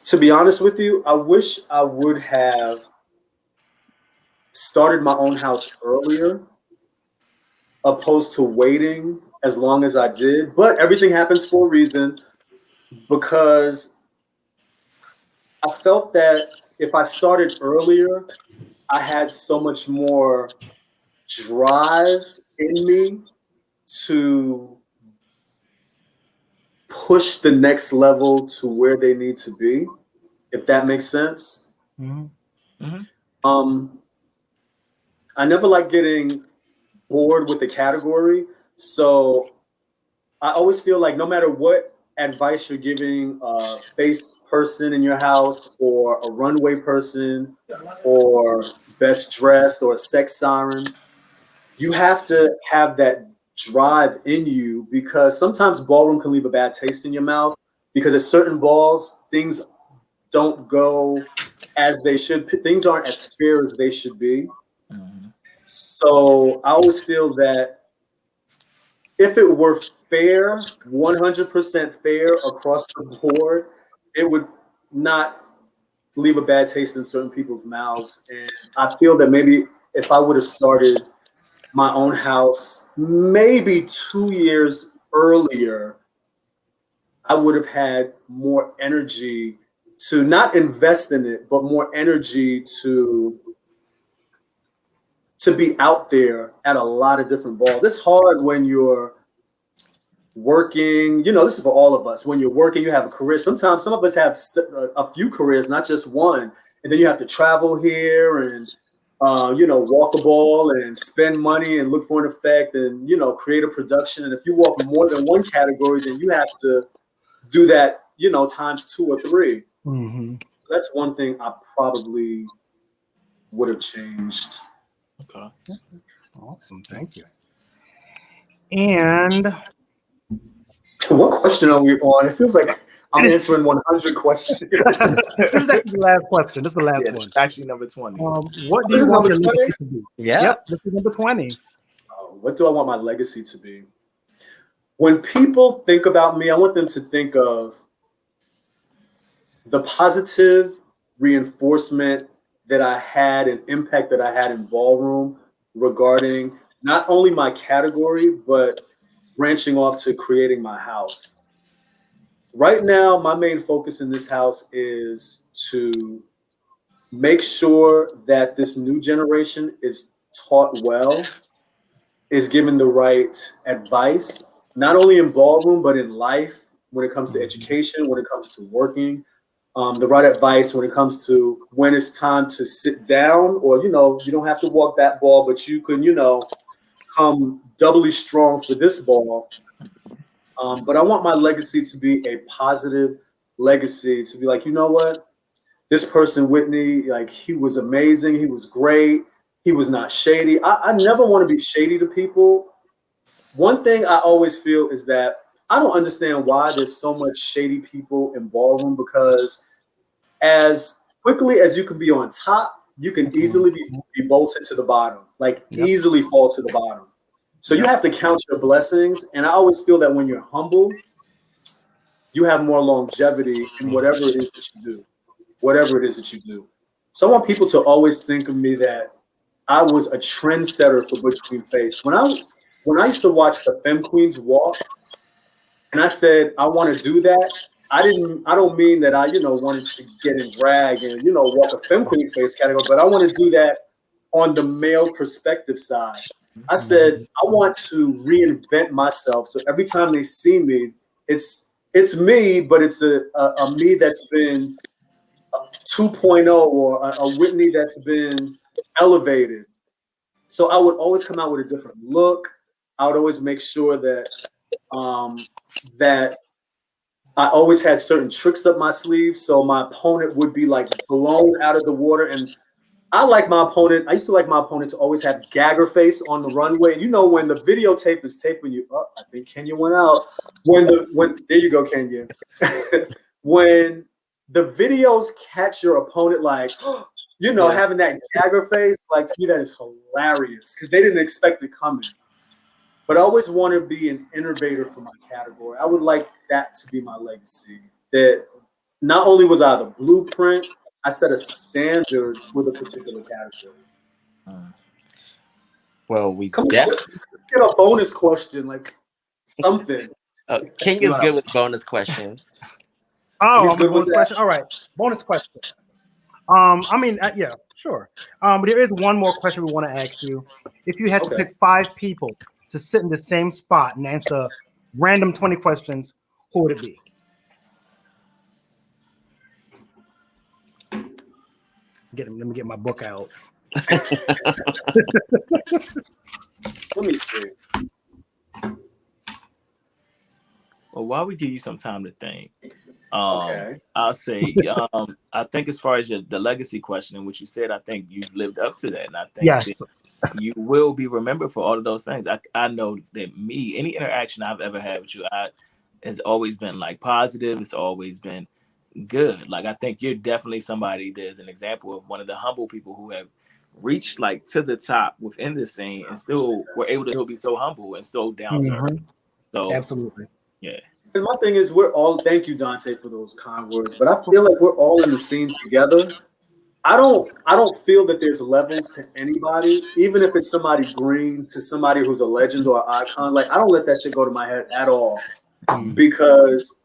To be honest with you, I wish I would have started my own house earlier, opposed to waiting as long as I did. But everything happens for a reason, because I felt that if I started earlier, I had so much more drive in me to push the next level to where they need to be, if that makes sense. I never like getting bored with the category. So I always feel like no matter what advice you're giving a face person in your house, or a runway person, or best dressed, or a sex siren, you have to have that drive in you, because sometimes ballroom can leave a bad taste in your mouth, because at certain balls, things don't go as they should. Things aren't as fair as they should be. So I always feel that if it were fair, 100% fair across the board, it would not leave a bad taste in certain people's mouths. And I feel that maybe if I would have started my own house maybe 2 years earlier, I would have had more energy to not invest in it, but more energy to be out there at a lot of different balls. It's hard when you're working, this is for all of us. When you're working, you have a career. Sometimes some of us have a few careers, not just one. And then you have to travel here and, walk a ball and spend money and look for an effect and, create a production. And if you walk more than one category, then you have to do that, times 2 or 3. So that's one thing I probably would have changed. Okay. Awesome. Thank you. And what question are we on? It feels like I'm answering 100 questions. this is actually the last question. This is the last one. Actually, number 20. What do you want your legacy to be? Yep, this is number 20. What do I want my legacy to be? When people think about me, I want them to think of the positive reinforcement that I had and impact that I had in ballroom regarding not only my category, but branching off to creating my house. Right now, my main focus in this house is to make sure that this new generation is taught well, is given the right advice, not only in ballroom, but in life, when it comes to education, when it comes to working, the right advice when it comes to when it's time to sit down, or, you don't have to walk that ball, but you can, come doubly strong for this ball. But I want my legacy to be a positive legacy, to be like, you know what? This person, Whitney, like, he was amazing. He was great. He was not shady. I never want to be shady to people. One thing I always feel is that I don't understand why there's so much shady people in ballroom, because as quickly as you can be on top, you can easily be bolted to the bottom, like easily fall to the bottom. So you have to count your blessings. And I always feel that when you're humble, you have more longevity in whatever it is that you do, whatever it is that you do. So I want people to always think of me that I was a trendsetter for Butch Queen Face. When I used to watch the Femme Queens walk, and I said I want to do that, I don't mean that I wanted to get in drag and walk a Femme Queen Face category, but I want to do that on the male perspective side. I said I want to reinvent myself, so every time they see me, it's me, but it's a me that's been 2.0 or a Whitney that's been elevated. So I would always come out with a different look. I would always make sure that that I always had certain tricks up my sleeve, so my opponent would be like blown out of the water. And I used to like my opponent to always have gagger face on the runway. You know, when the videotape is taping you up, I think Kenya went out. When there you go, Kenya. When the videos catch your opponent like, having that gagger face, like, to me that is hilarious because they didn't expect it coming. But I always want to be an innovator for my category. I would like that to be my legacy. That not only was I the blueprint, I set a standard with a particular category. Well, we let's get a bonus question, like something. King is good with bonus questions. Oh, bonus question. All right, bonus question. Yeah, sure. But there is one more question we want to ask you. If you had to pick 5 people to sit in the same spot and answer random 20 questions, who would it be? Let me get my book out. Let me see. Well, while we give you some time to think, I'll say, I think as far as the legacy question and what you said, I think you've lived up to that. And I think that you will be remembered for all of those things. I know that any interaction I've ever had with you, has always been like positive. It's always been good. Like, I think you're definitely somebody that's an example of one of the humble people who have reached like to the top within this scene and still were able to still be so humble and so down to earth. So absolutely. Yeah. And my thing is, thank you, Dante, for those kind words, but I feel like we're all in the scene together. I don't feel that there's levels to anybody, even if it's somebody green to somebody who's a legend or icon. Like, I don't let that shit go to my head at all. Because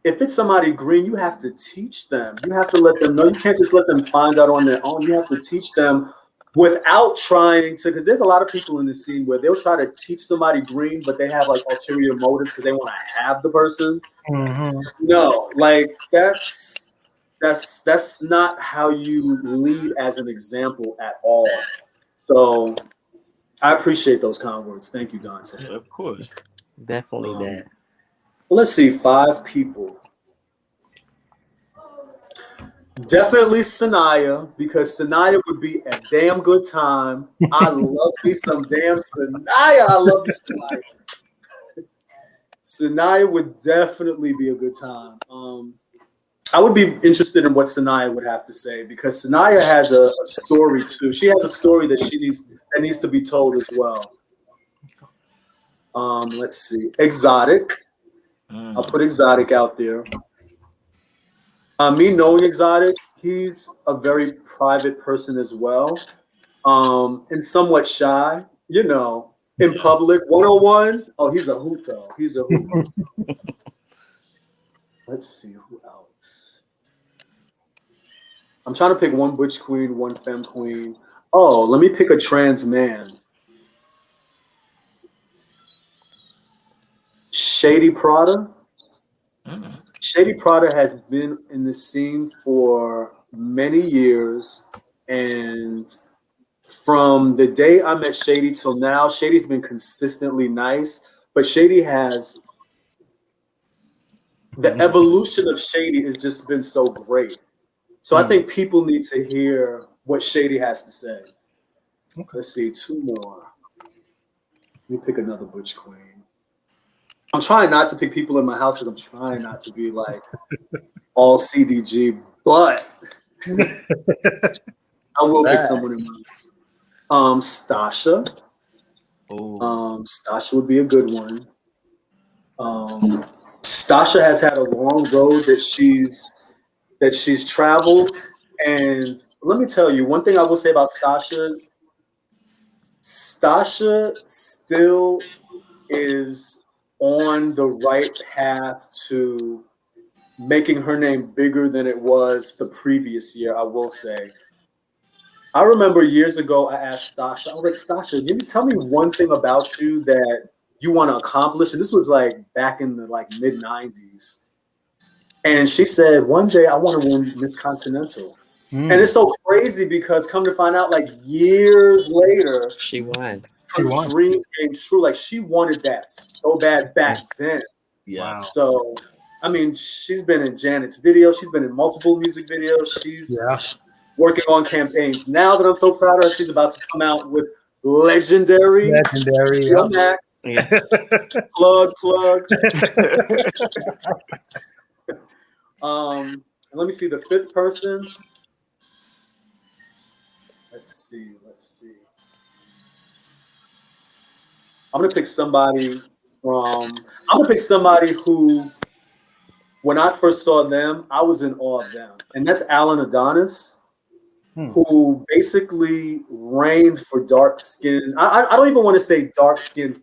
if it's somebody green, you have to teach them. You have to let them know. You can't just let them find out on their own. You have to teach them without trying to, because there's a lot of people in the scene where they'll try to teach somebody green, but they have like ulterior motives because they want to have the person. No, like that's not how you lead as an example at all. So I appreciate those kind words. Thank you, Dante. Of course. Definitely that. Let's see, 5 people. Definitely Sanaya, because Sanaya would be a damn good time. I love me some damn Sanaya. I love you, Sanaya. Sanaya would definitely be a good time. I would be interested in what Sanaya would have to say, because Sanaya has a story too. She has a story that needs to be told as well. Let's see. Exotic. I'll put Exotic out there. Me knowing Exotic, he's a very private person as well, and somewhat shy, in public. 101, he's a hoot though. He's a hoot. Let's see who else. I'm trying to pick one butch queen, one femme queen. Oh, let me pick a trans man. Shady Prada. Shady Prada has been in the scene for many years, and from the day I met Shady till now, Shady's been consistently nice, but Shady has the evolution of Shady has just been so great. So I think people need to hear what Shady has to say. Let's see, 2 more. Let me pick another butch queen. I'm trying not to pick people in my house because I'm trying not to be like all CDG, but I will pick someone in mind. Stasha. Oh. Stasha would be a good one. Stasha has had a long road that she's traveled, and let me tell you one thing I will say about Stasha. Stasha still is on the right path to making her name bigger than it was the previous year, I will say. I remember years ago, I asked Stasha, I was like, Stasha, tell me one thing about you that you want to accomplish. And this was like back in the mid 90s. And she said, one day I want to win Miss Continental. And it's so crazy because come to find out, years later, she won. Her dream came true. She wanted that so bad back then. Yeah. So, I mean, she's been in Janet's video. She's been in multiple music videos. She's working on campaigns. Now that I'm so proud of her, she's about to come out with legendary Max. Yeah. Plug. Let me see the fifth person. Let's see. I'm gonna pick somebody who, when I first saw them, I was in awe of them, and that's Alan Adonis, who basically reigned for dark skin. I don't even want to say dark skin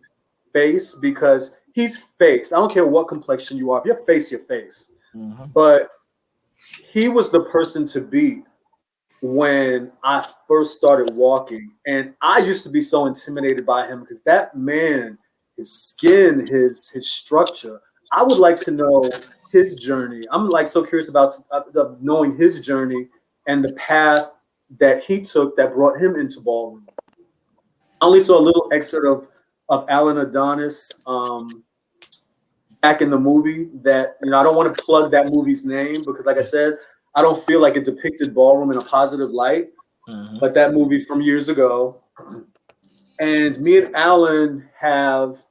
face because he's face. I don't care what complexion you are. If your face, your face. Mm-hmm. But he was the person to beat when I first started walking. And I used to be so intimidated by him because that man, his skin, his structure, I would like to know his journey. I'm so curious about knowing his journey and the path that he took that brought him into ballroom. I only saw a little excerpt of Alan Adonis back in the movie that, I don't want to plug that movie's name because like I said, I don't feel like it depicted ballroom in a positive light, but that movie from years ago. And me and Alan have,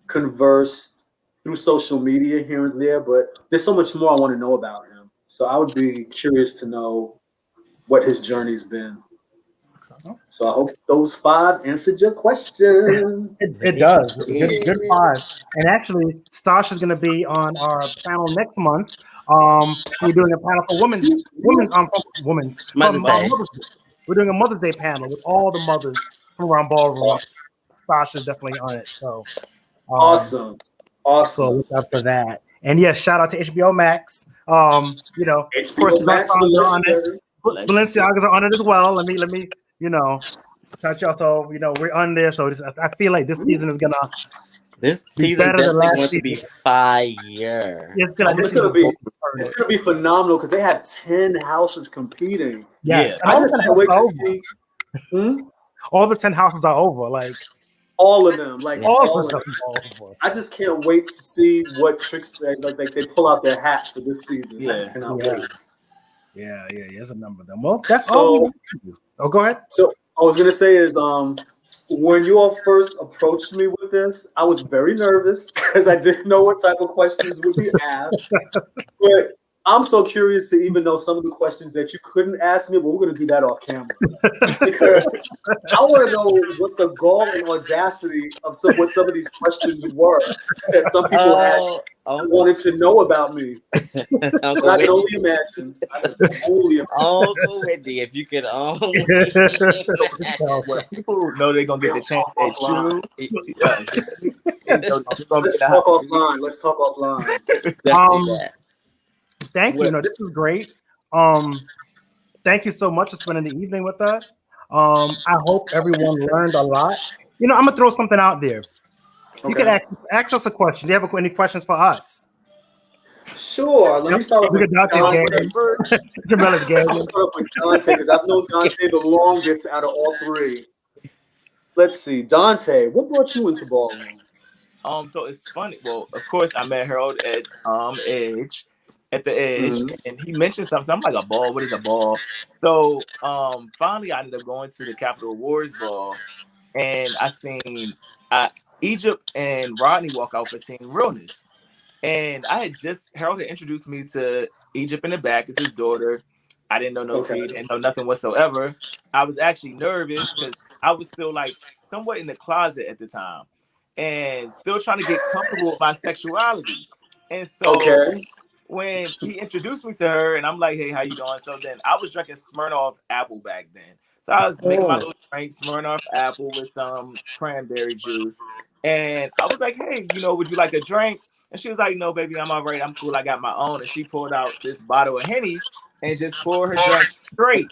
conversed through social media here and there, but there's so much more I want to know about him. So I would be curious to know what his journey's been. So I hope those 5 answered your question. It does. Good 5. And actually, Stasha's going to be on our panel next month. We're doing a panel for Mother's Day. We're doing a Mother's Day panel with all the mothers from around ballroom. Stasha's definitely on it. So awesome. So look out for that. And yes, shout out to HBO Max. HBO Max on it. Balenciagas are on it as well. Let me touch y'all. So we're on there. So I feel like this season is gonna. This season definitely wants to be fire. It's gonna be phenomenal because they have 10 houses competing. Yes, I just can't wait to see. All the 10 houses are over. All of them, all of them. I just can't wait to see what tricks they pull out their hats for this season. I just cannot wait. Yeah. There's a number of them. Well, that's all. Oh, go ahead. So I was gonna say is when you all first approached me with this, I was very nervous because I didn't know what type of questions would be asked. But I'm so curious to even know some of the questions that you couldn't ask me, but we're going to do that off camera. Because I want to know what the gall and audacity of what some of these questions were that some people had wanted to know about me. I can only imagine. Uncle Whitney, if you could only. Well, people know they're going to get the chance at you. Let's talk offline. Thank you. This was great. Thank you so much for spending the evening with us. I hope everyone learned a lot. I'm gonna throw something out there. You can ask us a question. Do you have any questions for us? Sure. Let me start with Dante first. I'm gonna start with Dante because I've known Dante the longest out of all 3. Let's see, Dante, what brought you into ballroom? So it's funny. Well, of course, I met Harold at the Edge, and he mentioned something. I'm like, a ball? What is a ball? So finally, I ended up going to the Capitol Awards ball, and I seen Egypt and Rodney walk out for Team Realness. And Harold had introduced me to Egypt in the back as his daughter. I didn't know no tea, didn't know nothing whatsoever. I was actually nervous because I was still like somewhat in the closet at the time and still trying to get comfortable with my sexuality. And so when he introduced me to her and I'm like, hey, how you doing? So then I was drinking Smirnoff Apple back then. So I was making my little drink, Smirnoff Apple with some cranberry juice. And I was like, hey, would you like a drink? And she was like, no, baby, I'm all right. I'm cool. I got my own. And she pulled out this bottle of Henny and just poured her drink straight.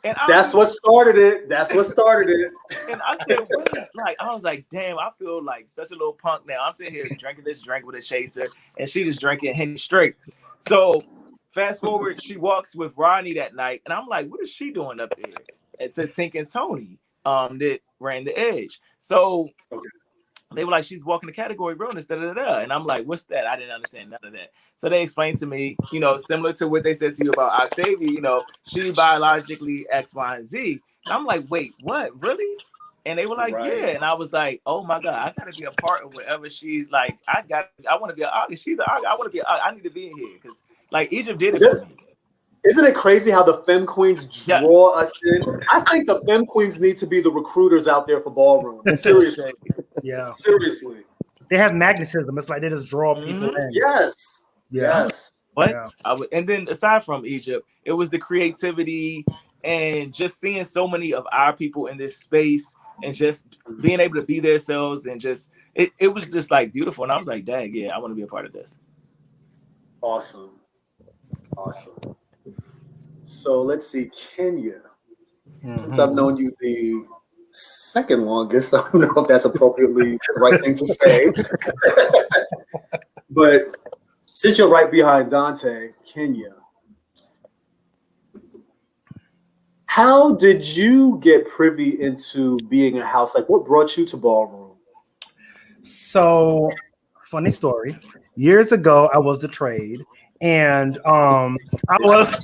And that's what started it. That's what started it. And I said, wait, I was like, damn, I feel like such a little punk now. I'm sitting here drinking this drink with a chaser, and she just drinking Henny straight. So fast forward, she walks with Rodney that night, and I'm like, what is she doing up there? It's a Tink and Tony that ran the Edge. So they were like, she's walking the category realness, and I'm like, what's that? I didn't understand none of that. So they explained to me, similar to what they said to you about Octavia, she biologically X, Y, and Z. And I'm like, wait, what? Really? And they were like, yeah. And I was like, oh my God, I gotta be a part of whatever she's like. I want to be an August. She's an August. I want to be I need to be in here because Egypt did it for me. Isn't it crazy how the Femme Queens draw us in? I think the Femme Queens need to be the recruiters out there for ballroom. Seriously. Yeah. Seriously. They have magnetism. It's like they just draw people in. Yes. Yeah. Yes. What? Yeah. And then aside from Egypt, it was the creativity and just seeing so many of our people in this space and just being able to be themselves and just it was just like beautiful. And I was like, dang, yeah, I want to be a part of this. Awesome. So let's see, Kenya. Since I've known you the second longest, I don't know if that's appropriately the right thing to say. But since you're right behind Dante, Kenya, how did you get privy into being a house? Like, what brought you to ballroom? So, funny story. Years ago, I was the trade. And I was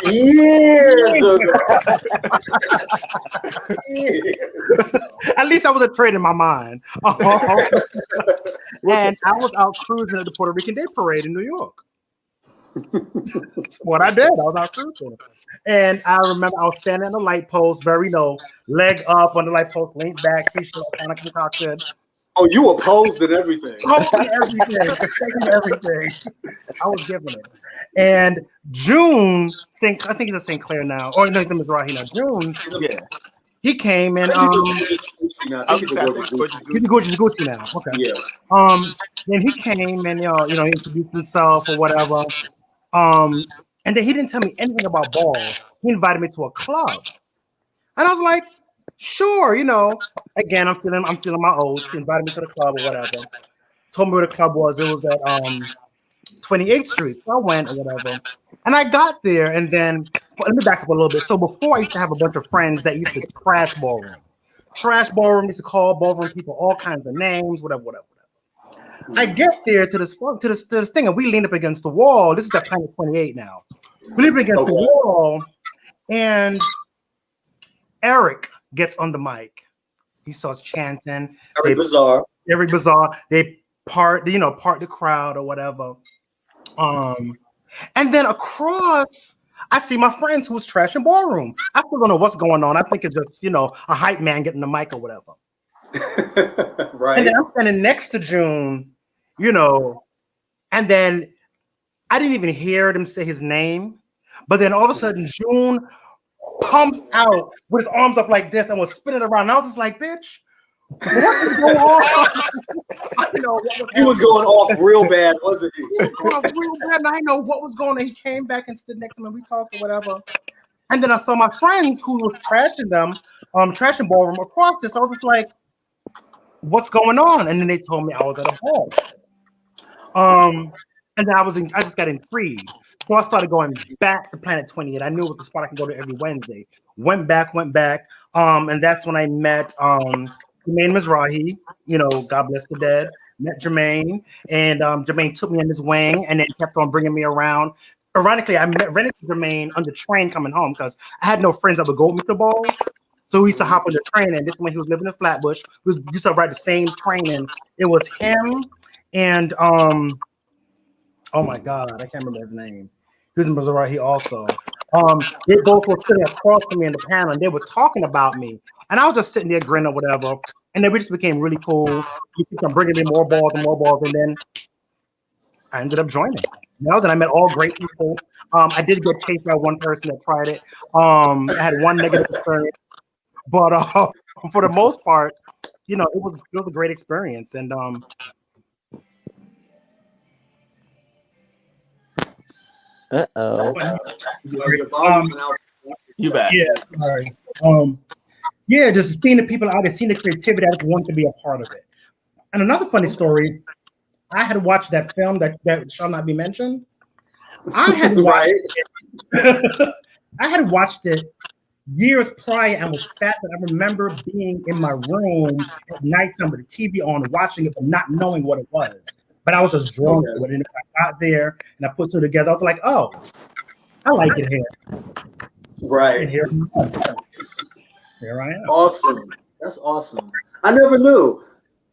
years ago. At least I was a trade in my mind. And I was out cruising at the Puerto Rican Day Parade in New York. That's what I did. I was out cruising. And I remember I was standing on the light post, very low, leg up on the light post, leaned back, t-shirt kind of concocted. Oh, you were posed and everything. Everything. I was giving it. And June, I think he's at St. Clair now. Or no, he's in Mizrahi now. June, he came and he's a gorgeous Gucci now. Okay. Yeah. Then he came and he introduced himself or whatever. And then he didn't tell me anything about ball. He invited me to a club. And I was like, sure, again, I'm feeling my oats. He invited me to the club or whatever. Told me where the club was. It was at 28th Street. So I went or whatever. And I got there, and then let me back up a little bit. So before, I used to have a bunch of friends that used to trash ballroom. Used to call ballroom people all kinds of names, whatever. I get there to this thing, and we leaned up against the wall. This is at Planet 28 now. We leaned up against the wall, and Eric gets on the mic. He starts chanting. Eric Bazaar. They part the crowd or whatever. And then across, I see my friends who's trashing ballroom. I still don't know what's going on. I think it's just, a hype man getting the mic or whatever. Right. And then I'm standing next to June, and then I didn't even hear him say his name. But then all of a sudden, June pumps out with his arms up like this and was spinning around. And I was just like, bitch, what is going on? He was going off real bad, wasn't he? He was going off real bad, and I know what was going on. He came back and stood next to me, and we talked or whatever. And then I saw my friends who was trashing trashing ballroom across this. I was just like, what's going on? And then they told me I was at a ball. And then I just got intrigued. So I started going back to Planet 28. I knew it was a spot I can go to every Wednesday. Went back. And that's when I met Jermaine Mizrahi, God bless the dead. Met Jermaine, and Jermaine took me in his wing and then kept on bringing me around. Ironically, I ran into Jermaine on the train coming home because I had no friends that would go with me to balls. So we used to hop on the train, and this is when he was living in Flatbush. We used to ride the same train, and it was him and oh my God, I can't remember his name. He was in Mizrahi also. They both were sitting across from me in the panel, and they were talking about me, and I was just sitting there grinning or whatever. And then we just became really cool. He kept on bringing me more balls, and then I ended up joining. And I met all great people. I did get chased by one person that tried it. I had one negative experience, but for the most part, it was a great experience. And you back? Yeah, sorry. Yeah, just seeing the people out there, seeing the creativity, I just want to be a part of it. And another funny story, I had watched that film that shall not be mentioned. I had watched it. I had watched it years prior and was fascinated. I remember being in my room at nighttime with the TV on, watching it, but not knowing what it was. But I was just drawn to it. And I got there and I put two together. I was like, oh, I like it here. Right. And here I am. Awesome. That's awesome. I never knew.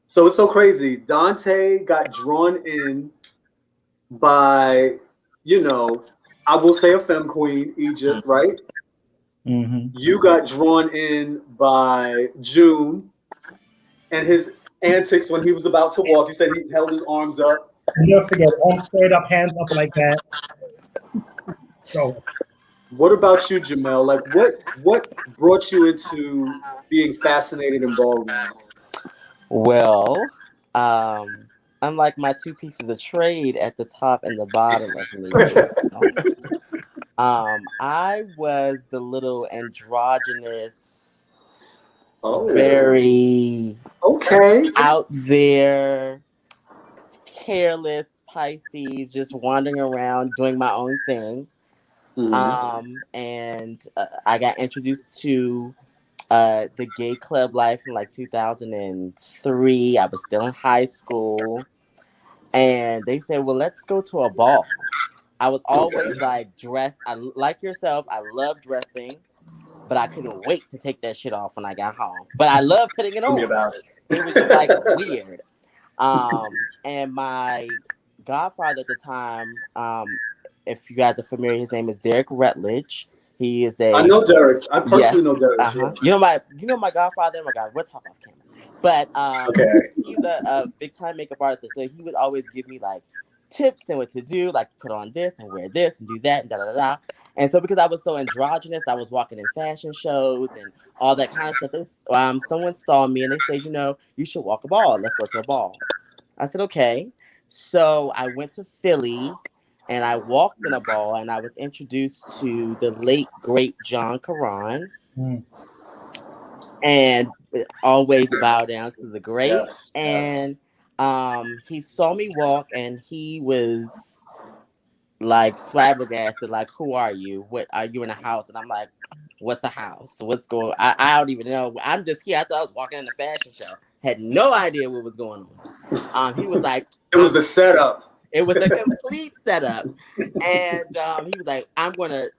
So it's so crazy. Dante got drawn in by, I will say a femme queen, Egypt, right? Mm-hmm. You got drawn in by June and his antics when he was about to walk. You said he held his arms up. I never forget, arms straight up, hands up like that. So, what about you, Jamel? Like, what brought you into being fascinated in ballroom? Well, unlike my two pieces of trade at the top and the bottom of me, I was the little androgynous, very out there, careless Pisces, just wandering around doing my own thing. And I got introduced to the gay club life in like 2003. I was still in high school, and they said, well, let's go to a ball. I was always like dressed. Like yourself, I love dressing, but I couldn't wait to take that shit off when I got home. But I loved putting it on. It was just like weird. And my godfather at the time, if you guys are familiar, his name is Derek Rutledge. He is a. I know Derek. I personally know Derek. Uh-huh. Yeah. You know my godfather. My God, we'll talk off camera. But he's a big time makeup artist, so he would always give me like tips and what to do, like put on this and wear this and do that and da da da. And so because I was so androgynous, I was walking in fashion shows and all that kind of stuff. Someone saw me and they said, you should walk a ball. Let's go to a ball. I said, okay. So I went to Philly. And I walked in a ball, and I was introduced to the late, great John Caron. And always bow down to the great. Yes. And he saw me walk, and he was like flabbergasted, like, who are you? What are you in a house? And I'm like, what's a house? What's going on? I don't even know. I'm just here. I thought I was walking in a fashion show. Had no idea what was going on. He was like, it was the setup. It was a complete setup, and he was like, "I'm gonna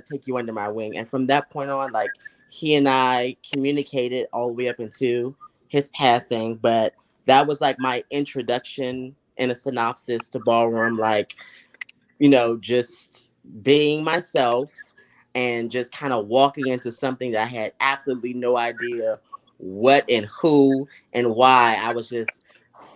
take you under my wing." And from that point on, like he and I communicated all the way up into his passing. But that was like my introduction in a synopsis to ballroom, like just being myself and just kind of walking into something that I had absolutely no idea what and who and why. I was just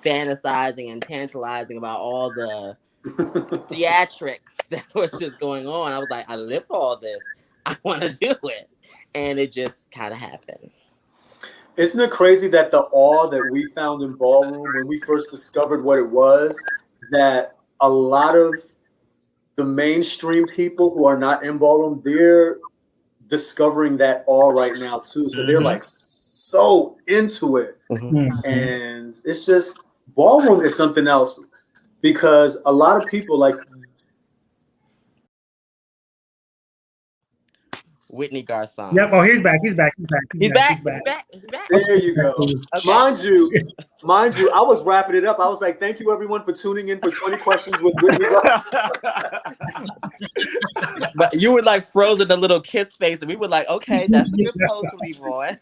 fantasizing and tantalizing about all the theatrics that was just going on. I was like, I live for all this. I want to do it. And it just kind of happened. Isn't it crazy that the awe that we found in ballroom when we first discovered what it was, that a lot of the mainstream people who are not in ballroom, they're discovering that awe right now too. So they're like so into it. And it's just, ballroom is something else, because a lot of people like Whitney Garçon. Yep. Oh, he's back. He's back. He's back. There you go. Okay. Mind you, I was wrapping it up. I was like, thank you everyone for tuning in for 20 questions with Whitney. But you were like frozen a little kiss face, and we were like, okay, that's a good pose to leave on.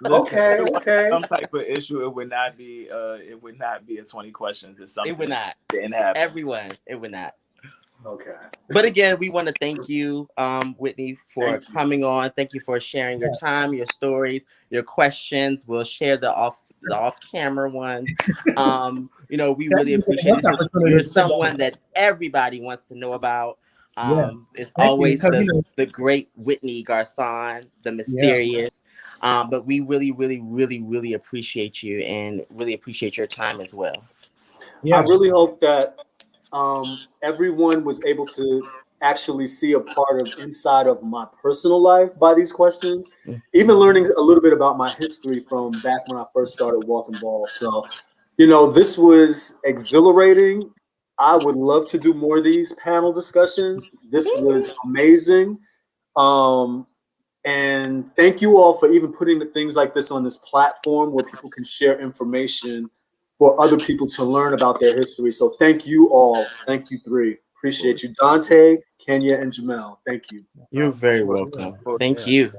Okay. Some type of issue. It would not be a 20 questions if something it would not didn't happen. Everyone, it would not. Okay. But again, we want to thank you, Whitney, for coming on. Thank you for sharing your time, your stories, your questions. We'll share the off camera ones. You know, we really appreciate it. You're someone that everybody wants to know about. It's always the great Whitney Garçon, the mysterious. But we really, really, really, really appreciate you and really appreciate your time as well. I really hope that everyone was able to actually see a part of inside of my personal life by these questions, even learning a little bit about my history from back when I first started walking ball. So, you know, this was exhilarating. I would love to do more of these panel discussions. This was amazing. And thank you all for even putting things like this on this platform where people can share information for other people to learn about their history. So thank you all. Thank you three. Appreciate you. Dante, Kenya, and Jamel. Thank you. You're very welcome. Thank you.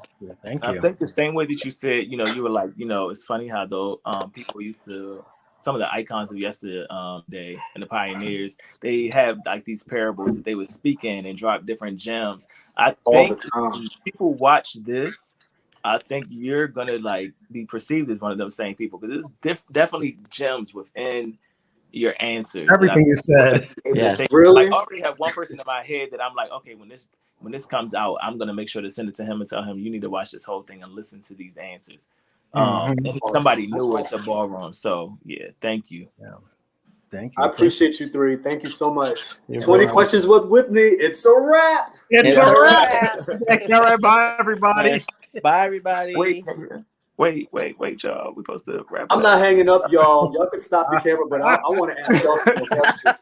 Thank you. I think the same way that you said, you know, you were like, you know, it's funny how though people used to, some of the icons of yesterday day and the pioneers, they have like these parables that they would speak in and drop different gems. I think when people watch this, I think you're gonna like be perceived as one of those same people, because there's definitely gems within your answers. Everything you said. Really? Like, I already have one person in my head that I'm like, okay, when this comes out, I'm gonna make sure to send it to him and tell him you need to watch this whole thing and listen to these answers. And somebody knew it's a ballroom. So yeah, thank you. Yeah. Thank you. I appreciate you three. Thank you so much. 20 questions with Whitney. It's a wrap. It's a wrap. All right, bye everybody. Bye everybody. Wait, y'all. We're supposed to wrap up. I'm not hanging up, y'all. Y'all can stop the camera, but I want to ask y'all some more questions.